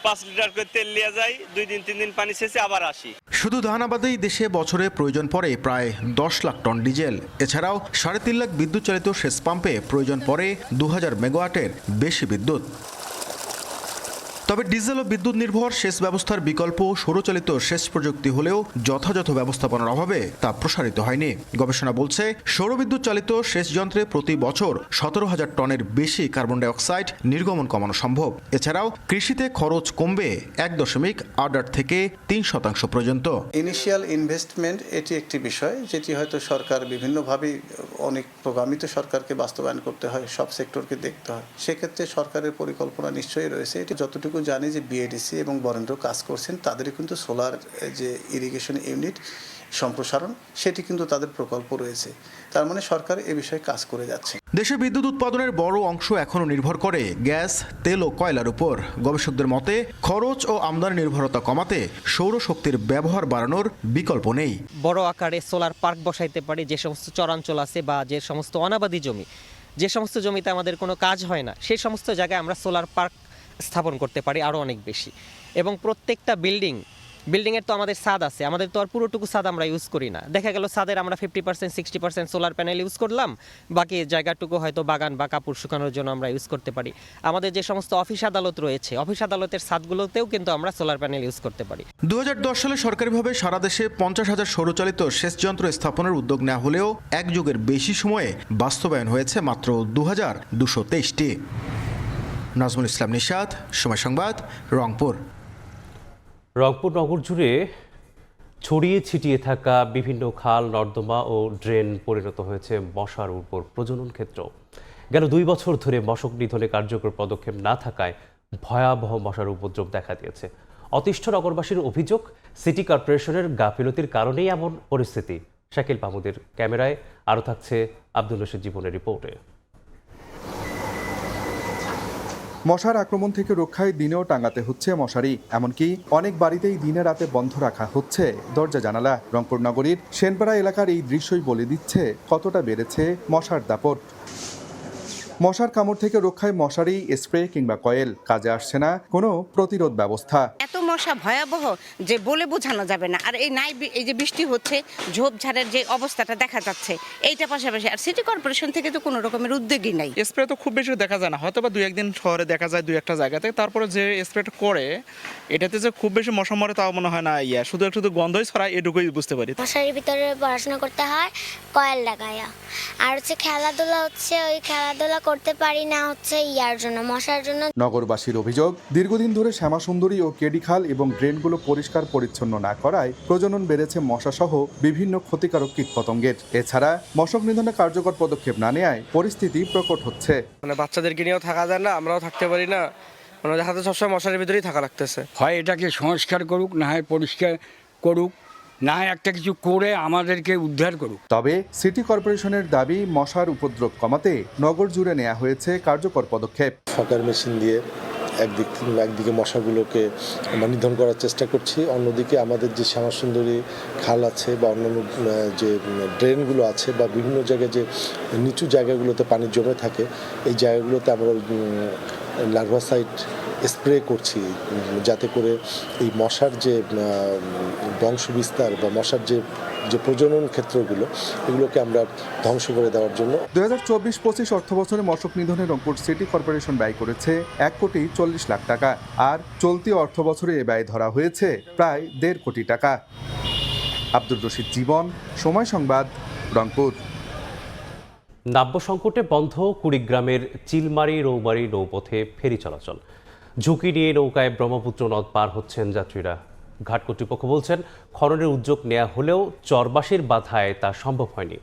5 লিটার করে তেল নিয়ে যাই, 2 দিন 3 দিন পানি শেষে আবার আসি। শুধু ধান আবাদেই দেশে বছরে প্রয়োজন পড়ে প্রায় 10 লাখ টন ডিজেল। এছাড়াও 3.5 লাখ বিদ্যুৎ চালিত সেচ পাম্পে প্রয়োজন পড়ে 2000 মেগাওয়াটের বেশি বিদ্যুৎ। তবে ডিজেল ও বিদ্যুৎ নির্ভর সেচ ব্যবস্থার বিকল্প সৌরচালিত সেচ প্রযুক্তি হলেও যথাযথ ব্যবস্থাপনার অভাবে তা প্রসারিত হয়নি। গবেষণা বলছে, সৌরবিদ্যুৎ চালিত সেচ যন্ত্রে প্রতি বছর 17,000 টনের বেশি কার্বন ডাই অক্সাইড নির্গমন কমানো সম্ভব। এছাড়াও কৃষিতে খরচ কমবে 1.8 থেকে 3% পর্যন্ত। ইনিশিয়াল ইনভেস্টমেন্ট এটি একটি বিষয় যেটি হয়তো সরকার বিভিন্নভাবে অনেক প্রোগ্রামিত সরকারকে বাস্তবায়ন করতে হয়, সব সেক্টরকে দেখতে হয়। সেক্ষেত্রে সরকারের পরিকল্পনা নিশ্চয়ই রয়েছে। এটি যতটুকু জানি যে BIDC এবং বরেন্দ্র কাজ করছেন, তাদেরই কিন্তু সোলার যে ইরিগেশন ইউনিট সম্প্রসারণ, সেটি কিন্তু তাদের প্রকল্প রয়েছে। তার মানে সরকার এ বিষয়ে কাজ করে যাচ্ছে। দেশে বিদ্যুৎ উৎপাদনের বড় অংশ এখনও নির্ভর করে গ্যাস, তেল ও কয়লার উপর। গবেষকদের মতে খরচ ও আমদানি নির্ভরতা কমাতে সৌরশক্তির ব্যবহার বাড়ানোর বিকল্প নেই। বড় আকারে সোলার পার্ক বসাইতে পারি, যে সমস্ত চরাঞ্চল আছে বা যে সমস্ত অনাবাদি জমি, যে সমস্ত জমিতে আমাদের কোনো কাজ হয় না, সেই সমস্ত জায়গায় আমরা সোলার পার্ক স্থাপন করতে পারি আরও অনেক বেশি। এবং প্রত্যেকটা বিল্ডিংয়ের তো আমাদের ছাদ আছে, আমাদের তো আর পুরোটুকু ছাদ আমরা ইউজ করি না। দেখা গেল ছাদের আমরা 50% 60% সোলার প্যানেল ইউজ করলাম, বাকি জায়গাটুকু হয়তো বাগান বা কাপড় শুকানোর জন্য আমরা ইউজ করতে পারি। আমাদের যে সমস্ত অফিস আদালত রয়েছে, অফিস আদালতের ছাদগুলোতেও কিন্তু আমরা সোলার প্যানেল ইউজ করতে পারি। 2010 সালে সরকারিভাবে সারা দেশে 50,000 সৌরচালিত সেচ যন্ত্র স্থাপনের উদ্যোগ নেওয়া হলেও এক যুগের বেশি সময়ে বাস্তবায়ন হয়েছে মাত্র 2223টি। নাজমুল ইসলাম নিশাত, সময় সংবাদ, রংপুর। রংপুর নগর জুড়ে ছড়িয়ে ছিটিয়ে থাকা বিভিন্ন খাল, নর্দমা ও ড্রেন পরিণত হয়েছে মশার উপর প্রজনন ক্ষেত্র। গেল 2 বছর ধরে মশক নিধনে কার্যকর পদক্ষেপ না থাকায় ভয়াবহ মশার উপদ্রব দেখা দিয়েছে। অতিষ্ঠ নগরবাসীর অভিযোগ, সিটি কর্পোরেশনের গাফিলতির কারণেই এমন পরিস্থিতি। শাকিল মাহমুদের ক্যামেরায় আরও থাকছে আব্দুল রশিদ জীবনের রিপোর্টে। মশার আক্রমণ থেকে রক্ষায় দিনেও টাঙাতে হচ্ছে মশারি, এমনকি অনেক বাড়িতেই দিনে রাতে বন্ধ রাখা হচ্ছে দরজা জানালা। রংপুর নগরীর সেনপাড়া এলাকার এই দৃশ্যই বলে দিচ্ছে কতটা বেড়েছে মশার দাপট। মশার কামড় থেকে রক্ষায় মশারি, স্প্রে কিংবা কয়েল, কাজে আসছে না কোনো প্রতিরোধ ব্যবস্থা। এত মশা ভয়াবহ যে বলে বোঝানো যাবে না। আর এই যে বৃষ্টি হচ্ছে, ঝোপঝাড়ের যে অবস্থাটা দেখা যাচ্ছে, এইটা পাশাপাশি আর সিটি কর্পোরেশন থেকে তো কোনো রকমের উদ্যোগই নাই। স্প্রে তো খুব বেশি দেখা যায় না, হয়তো বা 2-1 দিন শহরে দেখা যায় 2-1টা জায়গাতে। তারপরে যে স্প্রেটা করে এটাতে যে খুব বেশি মশা মরে তাও মনে হয় না। শুধু একটু গন্ধই ছড়ায়, এটুকুই বুঝতে পারি। মশারির ভিতরে পড়াশোনা করতে হয় কয়েল লাগায়া, আর খেলাধুলা ওই খেলাধুলা করতে পারি না ইয়ার জন্য, মশার জন্য। নগরবাসীর অভিযোগ, দীর্ঘদিন ধরে শ্যামাসুন্দরী ও কেডি খাল এবং ড্রেনগুলো পরিষ্কার পরিচ্ছন্ন না করায় প্রজনন বেড়েছে মশাসহ বিভিন্ন ক্ষতিকারক কীটপতঙ্গের। এছাড়া মশক নিধনে কার্যকর পদক্ষেপ না নেওয়ায় পরিস্থিতি প্রকট হচ্ছে। বাচ্চাদেরকে নিয়েও থাকা যায় না, আমরাও থাকতে পারি না, ওনাদের হাতে সবসময় মশারির ভিতরেই থাকা লাগতেছে। হয় এটাকে সংস্কার করুক, না হয় পরিষ্কার করুক, না একটা কিছু করে আমাদেরকে উদ্ধার করুক। তবে সিটি কর্পোরেশনের দাবি, মশার উপদ্রব কমাতে নগর জুড়ে নেওয়া হয়েছে কার্যকর পদক্ষেপ। ফকার মেশিন দিয়ে একদিকে মশাগুলোকে আমরা নিধন করার চেষ্টা করছি, অন্যদিকে আমাদের যে শ্যামাসুন্দরী খাল আছে বা অন্যান্য যে ড্রেনগুলো আছে বা বিভিন্ন জায়গায় যে নিচু জায়গাগুলোতে পানি জমে থাকে, এই জায়গাগুলোতে আমরা লার্ভাসাইড স্প্রে করছি, যাতে করে এই মশার যে বংশ বিস্তার বা মশার যে প্রজনন ক্ষেত্রগুলো, এগুলোকে আমরা ধ্বংস করে দেওয়ার জন্য। 2024-25 অর্থবছরে মশক নিধনে রংপুর সিটি কর্পোরেশন ব্যয় করেছে 1,40,00,000 টাকা, আর চলতি অর্থবছরে এ ব্যয় ধরা হয়েছে প্রায় 1.5 কোটি টাকা। আব্দুল রশিদ জীবন, সময় সংবাদ, রংপুর। নাব্য সংকটে বন্ধ কুড়িগ্রামের চিলমারি রৌমারি নৌপথে ফেরি চলাচল। ঝুঁকি নিয়ে নৌকায় ব্রহ্মপুত্র নদ পার হচ্ছেন যাত্রীরা। ঘাট কর্তৃপক্ষ বলছেন, খননের উদ্যোগ নেওয়া হলেও চরবাসীর বাধায় তা সম্ভব হয়নি।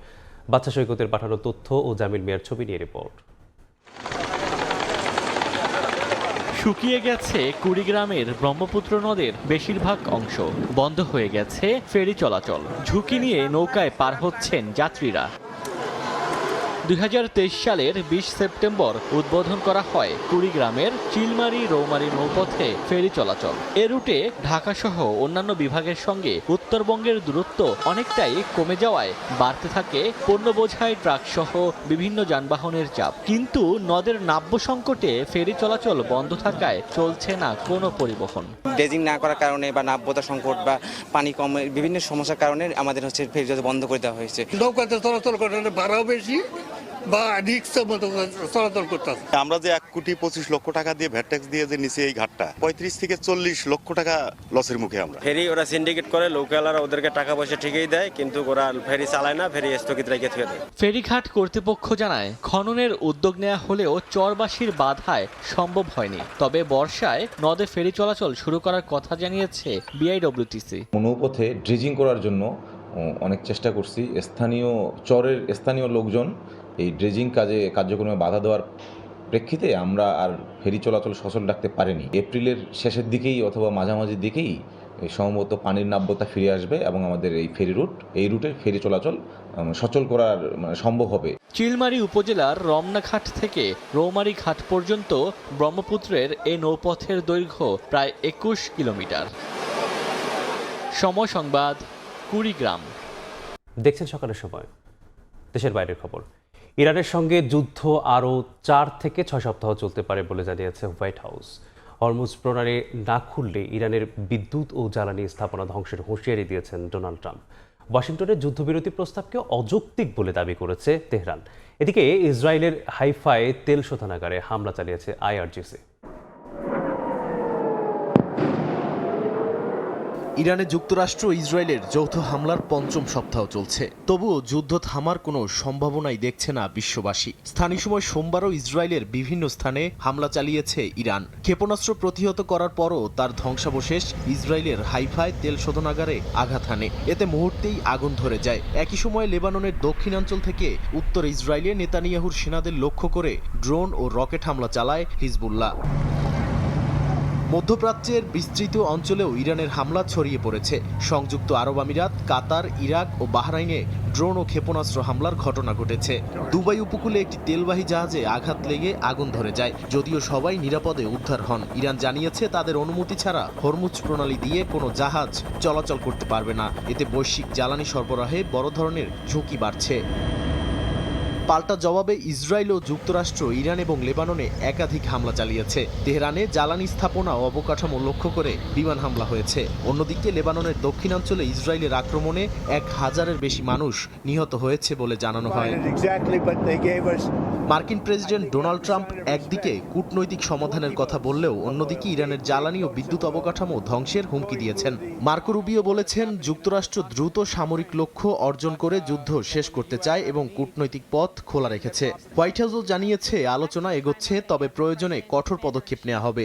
বাচ্চা সৈকতের পাঠানো তথ্য ও জামিল মিয়ার ছবি নিয়ে রিপোর্ট। শুকিয়ে গেছে কুড়িগ্রামের ব্রহ্মপুত্র নদের বেশিরভাগ অংশ, বন্ধ হয়ে গেছে ফেরি চলাচল। ঝুঁকি নিয়ে নৌকায় পার হচ্ছেন যাত্রীরা। 2023 সালের 20 সেপ্টেম্বর উদ্বোধন করা হয় কুড়িগ্রামের চিলমারি রৌমারি নৌপথে ফেরি চলাচল। এ রুটে ঢাকাসহ অন্যান্য বিভাগের সঙ্গে উত্তরবঙ্গের দূরত্ব অনেকটাই কমে যাওয়ায় বাড়তে থাকে পণ্য বোঝাই ট্রাক সহ বিভিন্ন যানবাহনের চাপ। কিন্তু নদের নাব্য সংকটে ফেরি চলাচল বন্ধ থাকায় চলছে না কোনো পরিবহন। ড্রেজিং না করার কারণে বা নাব্যতা সংকট বা পানি কম, বিভিন্ন সমস্যার কারণে আমাদের ফেরি চলাচল বন্ধ করে দেওয়া হয়েছে। নৌকাতে চলাচল করার ভাড়াও বেশি বা রিক্সা মতো চলাচল করতে। আমরা যে 1,25,00,000 টাকা দিয়ে ভ্যাট ট্যাক্স দিয়ে যে নিচে এই ঘাটটা 35 থেকে 40 লক্ষ টাকা লসের মুখে আমরা। ফেরি ওরা সিন্ডিকেট করে, লোকালরা ওদেরকে টাকা পয়সা ঠিকই দেয়, কিন্তু ওরা ফেরি চালায় না, ফেরি স্থগিত রেখে থুয়ে দেয়। ফেরিঘাট কর্তৃপক্ষ জানায়, খননের উদ্যোগ নেওয়া হলেও চরবাসীর বাধায় সম্ভব হয়নি। তবে বর্ষায় নদে ফেরি চলাচল শুরু করার কথা জানিয়েছে বিআইডব্লিউটিসি। নৌপথে ড্রেজিং করার জন্য অনেক চেষ্টা করছি। স্থানীয় লোকজন এই ড্রেজিং কার্যক্রমে বাধা দেওয়ার প্রেক্ষিতে আমরা আর ফেরি চলাচল সচল রাখতে পারিনি। এপ্রিলের শেষের দিকেই অথবা মাঝামাঝির দিকেই সম্ভবত পানির নাব্যতা ফিরে আসবে এবং আমাদের এই রুটের ফেরি চলাচল সচল করার সম্ভব হবে। চিলমারী উপজেলার রমনাঘাট থেকে রৌমারী ঘাট পর্যন্ত ব্রহ্মপুত্রের এই নৌপথের দৈর্ঘ্য প্রায় 21 কিলোমিটার। সময় সংবাদ, কুড়িগ্রাম। দেখছেন সকালের সময়। দেশের বাইরের খবর। ইরানের সঙ্গে যুদ্ধ আরও 4 থেকে 6 সপ্তাহ চলতে পারে বলে জানিয়েছে হোয়াইট হাউস। হরমুজ প্রণালী না খুললে ইরানের বিদ্যুৎ ও জ্বালানি স্থাপনা ধ্বংসের হুঁশিয়ারি দিয়েছেন ডোনাল্ড ট্রাম্প। ওয়াশিংটনের যুদ্ধবিরতি প্রস্তাবকে অযৌক্তিক বলে দাবি করেছে তেহরান। এদিকে ইসরায়েলের হাইফায় তেল শোধনাগারে হামলা চালিয়েছে আইআরজিসি। ইরানে যুক্তরাষ্ট্র ও ইসরায়েলের যৌথ হামলার ৫ম সপ্তাহ চলছে, তবুও যুদ্ধ থামার কোনো সম্ভাবনাই দেখছে না বিশ্ববাসী। স্থানীয় সময় সোমবারও ইসরায়েলের বিভিন্ন স্থানে হামলা চালিয়েছে ইরান। ক্ষেপণাস্ত্র প্রতিহত করার পরও তার ধ্বংসাবশেষ ইসরায়েলের হাইফায় তেল শোধনাগারে আঘাত হানে। এতে মুহূর্তেই আগুন ধরে যায়। একই সময়ে লেবাননের দক্ষিণাঞ্চল থেকে উত্তর ইসরায়েলে নেতানিয়াহুর সেনাদের লক্ষ্য করে ড্রোন ও রকেট হামলা চালায় হিজবুল্লাহ। মধ্যপ্রাচ্যের বিস্তৃত অঞ্চলেও ইরানের হামলা ছড়িয়ে পড়েছে। সংযুক্ত আরব আমিরাত, কাতার, ইরাক ও বাহরাইনে ড্রোন ও ক্ষেপণাস্ত্র হামলার ঘটনা ঘটেছে। দুবাই উপকূলে একটি তেলবাহী জাহাজে আঘাত লেগে আগুন ধরে যায়, যদিও সবাই নিরাপদে উদ্ধার হন। ইরান জানিয়েছে তাদের অনুমতি ছাড়া হরমুজ প্রণালী দিয়ে কোনো জাহাজ চলাচল করতে পারবে না। এতে বৈশ্বিক জ্বালানি সরবরাহে বড় ধরনের ঝুঁকি বাড়ছে। পাল্টা জবাবে ইসরায়েল ও যুক্তরাষ্ট্র ইরান এবং লেবাননে একাধিক হামলা চালিয়েছে। তেহরানে জ্বালানি স্থাপনা ও অবকাঠামো লক্ষ্য করে বিমান হামলা হয়েছে। অন্যদিকে লেবাননের দক্ষিণাঞ্চলে ইসরায়েলের আক্রমণে 1000-এর বেশি মানুষ নিহত হয়েছে বলে জানানো হয়। মার্কিন প্রেসিডেন্ট ডোনাল্ড ট্রাম্প একদিকে কূটনৈতিক সমাধানের কথা বললেও অন্যদিকে ইরানের জ্বালানি ও বিদ্যুৎ অবকাঠামো ধ্বংসের হুমকি দিয়েছেন। মার্কো রুবিও বলেছেন, যুক্তরাষ্ট্র দ্রুত সামরিক লক্ষ্য অর্জন করে যুদ্ধ শেষ করতে চায় এবং কূটনৈতিক পথ খোলা রেখেছে। হোয়াইট হাউসও জানিয়েছে আলোচনা এগোচ্ছে, তবে প্রয়োজনে কঠোর পদক্ষেপ নেওয়া হবে।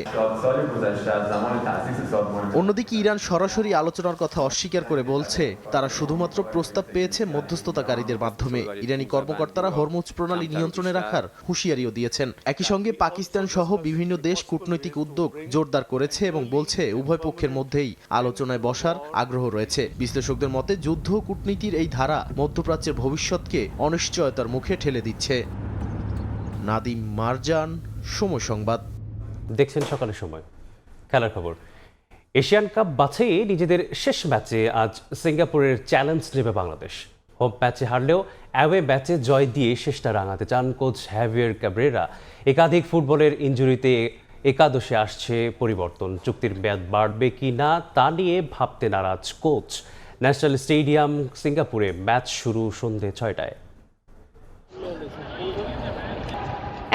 অন্যদিকে ইরান সরাসরি আলোচনার কথা অস্বীকার করে বলছে তারা শুধুমাত্র প্রস্তাব পেয়েছে মধ্যস্থতাকারীদের মাধ্যমে। ইরানি কর্মকর্তারা হরমুজ প্রণালী নিয়ন্ত্রণে রাখার হুঁশিয়ারিও দিয়েছেন। একই সঙ্গে পাকিস্তান সহ বিভিন্ন দেশ কূটনৈতিক উদ্যোগ জোরদার করেছে এবং বলছে উভয় পক্ষের মধ্যেই আলোচনায় বসার আগ্রহ রয়েছে। বিশ্লেষকদের মতে যুদ্ধ কূটনীতির এই ধারা মধ্যপ্রাচ্যের ভবিষ্যৎকে অনিশ্চয়তার মুখে ঠেলে দিচ্ছে। নাদিম মারজান, সময় সংবাদ। দেখছেন সকালের সময়। খেলার খবর। এশিয়ান কাপ বাছাইয়ে নিজেদের শেষ ম্যাচে আজ সিঙ্গাপুরের চ্যালেঞ্জ নেবে বাংলাদেশ। হোম ম্যাচে হারলেও অ্যাওয়ে ম্যাচে জয় দিয়ে শেষটা রাঙাতে চান কোচ হ্যাভিয়ার ক্যাব্রেরা। একাধিক ফুটবলের ইনজুরিতে একাদশে আসছে পরিবর্তন। চুক্তির মেয়াদ বাড়বে কি না তা নিয়ে ভাবতে নারাজ কোচ। ন্যাশনাল স্টেডিয়াম সিঙ্গাপুরে ম্যাচ শুরু সন্ধ্যে 6টায়।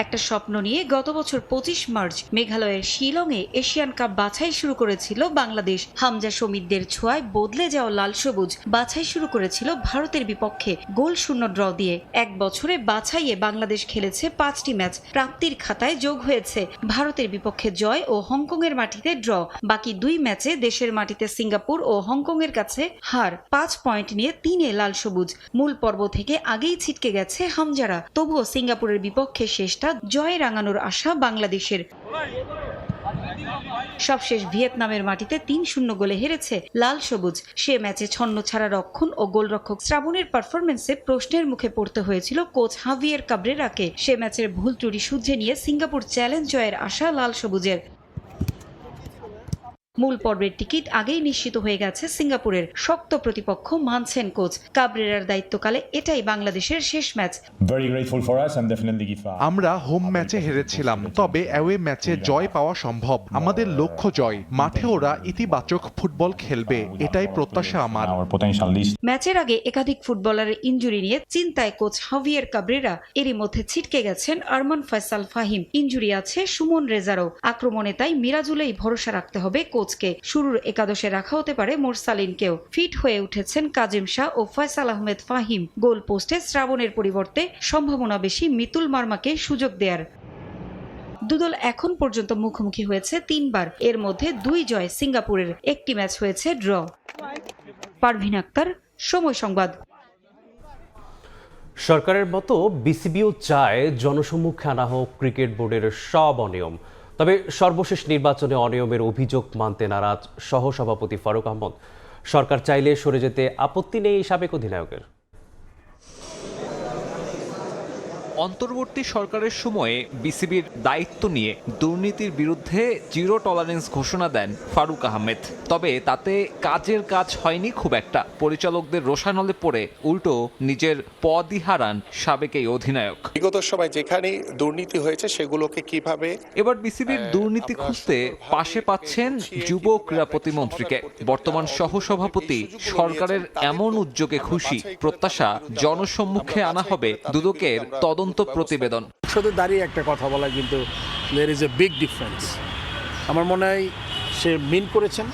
একটা স্বপ্ন নিয়ে গত বছর 25 মার্চ মেঘালয়ের শিলংয়ে এশিয়ান কাপ বাছাই শুরু করেছিল বাংলাদেশ। হামজা শমীদদের ছোঁয়ায় বদলে যাওয়া লাল সবুজ বাছাই শুরু করেছিল ভারতের বিপক্ষে গোল-শূন্য ড্র দিয়ে। এক বছরে বাছাইয়ে বাংলাদেশ খেলেছে 5টি ম্যাচ। প্রাপ্তির খাতায় যোগ হয়েছে ভারতের বিপক্ষে জয় ও হংকংয়ের মাটিতে ড্র। বাকি 2 ম্যাচে দেশের মাটিতে সিঙ্গাপুর ও হংকংয়ের কাছে হার। 5 পয়েন্ট নিয়ে 3-এ লাল সবুজ। মূল পর্ব থেকে আগেই ছিটকে গেছে হামজারা। তবুও সিঙ্গাপুরের বিপক্ষে শেষটা জয়ে রাঙানোর আশা বাংলাদেশের। সবশেষ ভিয়েতনামের মাটিতে 3-0 গোলে হেরেছে লাল সবুজ। সে ম্যাচে ছন্ন ছাড়া রক্ষণ ও গোলরক্ষক শ্রাবণের পারফরমেন্সে প্রশ্নের মুখে পড়তে হয়েছিল কোচ হাভিয়ার ক্যাব্রেরাকে। সে ম্যাচের ভুল ত্রুটি শুধরে নিয়ে সিঙ্গাপুর চ্যালেঞ্জ জয়ের আশা লাল সবুজের। মূল পর্বের টিকিট আগেই নিশ্চিত হয়ে গেছে সিঙ্গাপুরের। শক্ত প্রতিপক্ষ মানছেন কোচ। ক্যাব্রেরার দায়িত্বকালে এটাই বাংলাদেশের শেষ ম্যাচ। আমরা হোম ম্যাচে হেরেছিলাম, তবে অ্যাওয়ে ম্যাচে জয় পাওয়া সম্ভব। আমাদের লক্ষ্য জয়। মাঠে ওরা ইতিবাচক ফুটবল খেলবে, এটাই প্রত্যাশা আমার। ম্যাচের আগে একাধিক ফুটবলারের ইনজুরি নিয়ে চিন্তায় কোচ হাভিয়ার ক্যাব্রেরা। এরই মধ্যে ছিটকে গেছেন আরমান ফয়সাল ফাহিম। ইনজুরি আছে সুমন রেজারও। আক্রমণে তাই মিরাজুলেই ভরসা রাখতে হবে কোচকে। শুরুর একাদশে রাখা হতে পারে মোরসালিনকেও। ফিট হয়ে উঠেছেন কাজিম শাহ ও ফয়সাল আহমেদ ফাহিম। গোল পোস্টে শ্রাবণের পরিবর্তে সম্ভাবনা বেশি মিতুল মার্মাকে সুযোগ দেয়ার। দুদল এখন পর্যন্ত মুখোমুখি হয়েছে 3 বার। এর মধ্যে 2 জয় সিঙ্গাপুরের, 1টি ম্যাচ হয়েছে ড্র। পারভিন আক্তার, সময় সংবাদ। সরকারের মতো বিসিবিও চায় জনসম্মুখে আনা হোক ক্রিকেট বোর্ডের সব অনিয়ম। তবে সর্বশেষ নির্বাচনে অনিয়মের অভিযোগ মানতে নারাজ সহসভাপতি ফারুক আহমদ। সরকার চাইলে সরে যেতে আপত্তি নেই সাবেক অধিনায়কের। অন্তর্বর্তী সরকারের সময়ে বিসিবির দায়িত্ব নিয়ে দুর্নীতির বিরুদ্ধে জিরো টলারেন্স ঘোষণা দেন ফারুক আহমেদ। তবে তাতে কাজের কাজ হয়নি খুব একটা। পরিচালকদের রোষানলে পড়ে উল্টো নিজের পদই হারান সাবেক এই অধিনায়ক। বিগত সময় যেখানে দুর্নীতি হয়েছে সেগুলোকে কিভাবে এবার বিসিবির দুর্নীতি খুঁজতে পাশে পাচ্ছেন যুব ক্রীড়া প্রতিমন্ত্রীকে। বর্তমান সহসভাপতি সরকারের এমন উদ্যোগে খুশি। প্রত্যাশা জনসম্মুখে আনা হবে দুদকের তদন্ত প্রতিবেদন। সাথে দাঁড়িয়ে একটা কথা বলা, কিন্তু there is a big difference. আমার মনে হয় সে মিন করেছেন,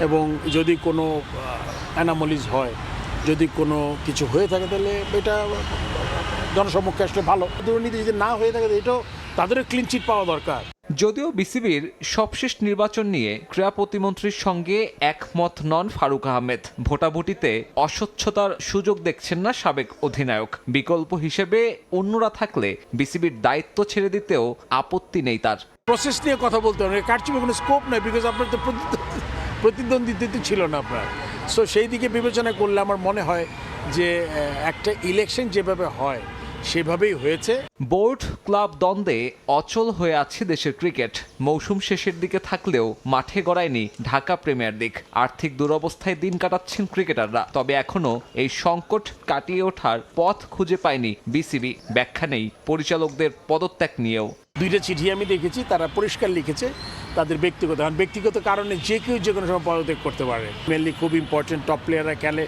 এবং যদি কোনো অ্যানামলিজ হয়, যদি কোনো কিছু হয়ে থাকে, তাহলে এটা জনসম্মুখে আসলে ভালো। দুর্নীতি যদি না হয়ে থাকে, এটাও তাদেরও ক্লিন চিট পাওয়া দরকার। যদিও বিসিবির সবশেষ নির্বাচন নিয়ে ক্রীড়া প্রতিমন্ত্রীর সঙ্গে একমত নন ফারুক আহমেদ। ভোটাভুটিতে অস্বচ্ছতার সুযোগ দেখছেন না সাবেক অধিনায়ক। বিকল্প হিসেবে অন্যরা থাকলে বিসিবির দায়িত্ব ছেড়ে দিতেও আপত্তি নেই তার। প্রসেস নিয়ে কথা বলতে হবে, কারচুপি কোনো স্কোপ নেই, বিকজ আপনার তো প্রতিদ্বন্দ্বিতা ছিল না আপনার। সো সেই দিকে বিবেচনা করলে আমার মনে হয় যে একটা ইলেকশন যেভাবে হয় সেভাবেই হয়েছে। বোর্ড ক্লাব দ্বন্দ্বে অচল হয়ে আছে দেশের ক্রিকেট। মৌসুম শেষের দিকে থাকলেও মাঠে গড়ায়নি ঢাকা প্রিমিয়ার লিগ। আর্থিক দুরবস্থায় দিন কাটাচ্ছেন ক্রিকেটাররা। তবে এখনো এই সংকট কাটিয়ে ওঠার পথ খুঁজে পায়নি বিসিবি। ব্যাখ্যা নেই পরিচালকদের পদত্যাগ নিয়েও। দুইটা চিঠি আমি দেখেছি, তারা পরিষ্কার লিখেছে তাদের ব্যক্তিগত কারণে যে কেউ যে কোনো সময় পদত্যাগ করতে পারে। মেনলি খুব ইম্পর্টেন্ট টপ প্লেয়াররা খেলে,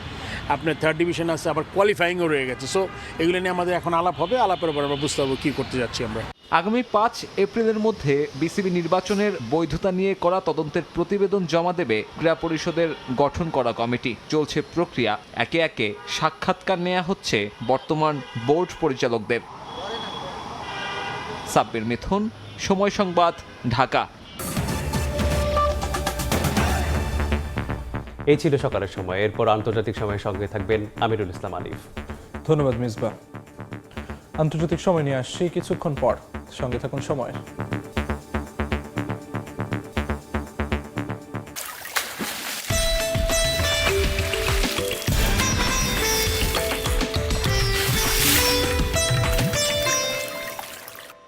আপনার থার্ড ডিভিশন আছে, আবার কোয়ালিফাইংও রয়ে গেছে। সো এগুলো নিয়ে আমাদের এখন আলাপ হবে, আলাপের পর আমরা বুঝতে পারবো কী করতে যাচ্ছি আমরা। আগামী 5 এপ্রিলের মধ্যে বিসিবি নির্বাচনের বৈধতা নিয়ে করা তদন্তের প্রতিবেদন জমা দেবে ক্রীড়া পরিষদের গঠন করা কমিটি। চলছে প্রক্রিয়া। একে একে সাক্ষাৎকার নেওয়া হচ্ছে বর্তমান বোর্ড পরিচালকদের। সাব্বির মিথুন, সময় সংবাদ, ঢাকা। এই ছিল সকালের সময়। এরপর আন্তর্জাতিক সময়ের সঙ্গে থাকবেন আমিরুল ইসলাম আলিফ। ধন্যবাদ মিসবাহ। আন্তর্জাতিক সময় নিয়ে আসছি কিছুক্ষণ পর, সঙ্গে থাকুন সময়।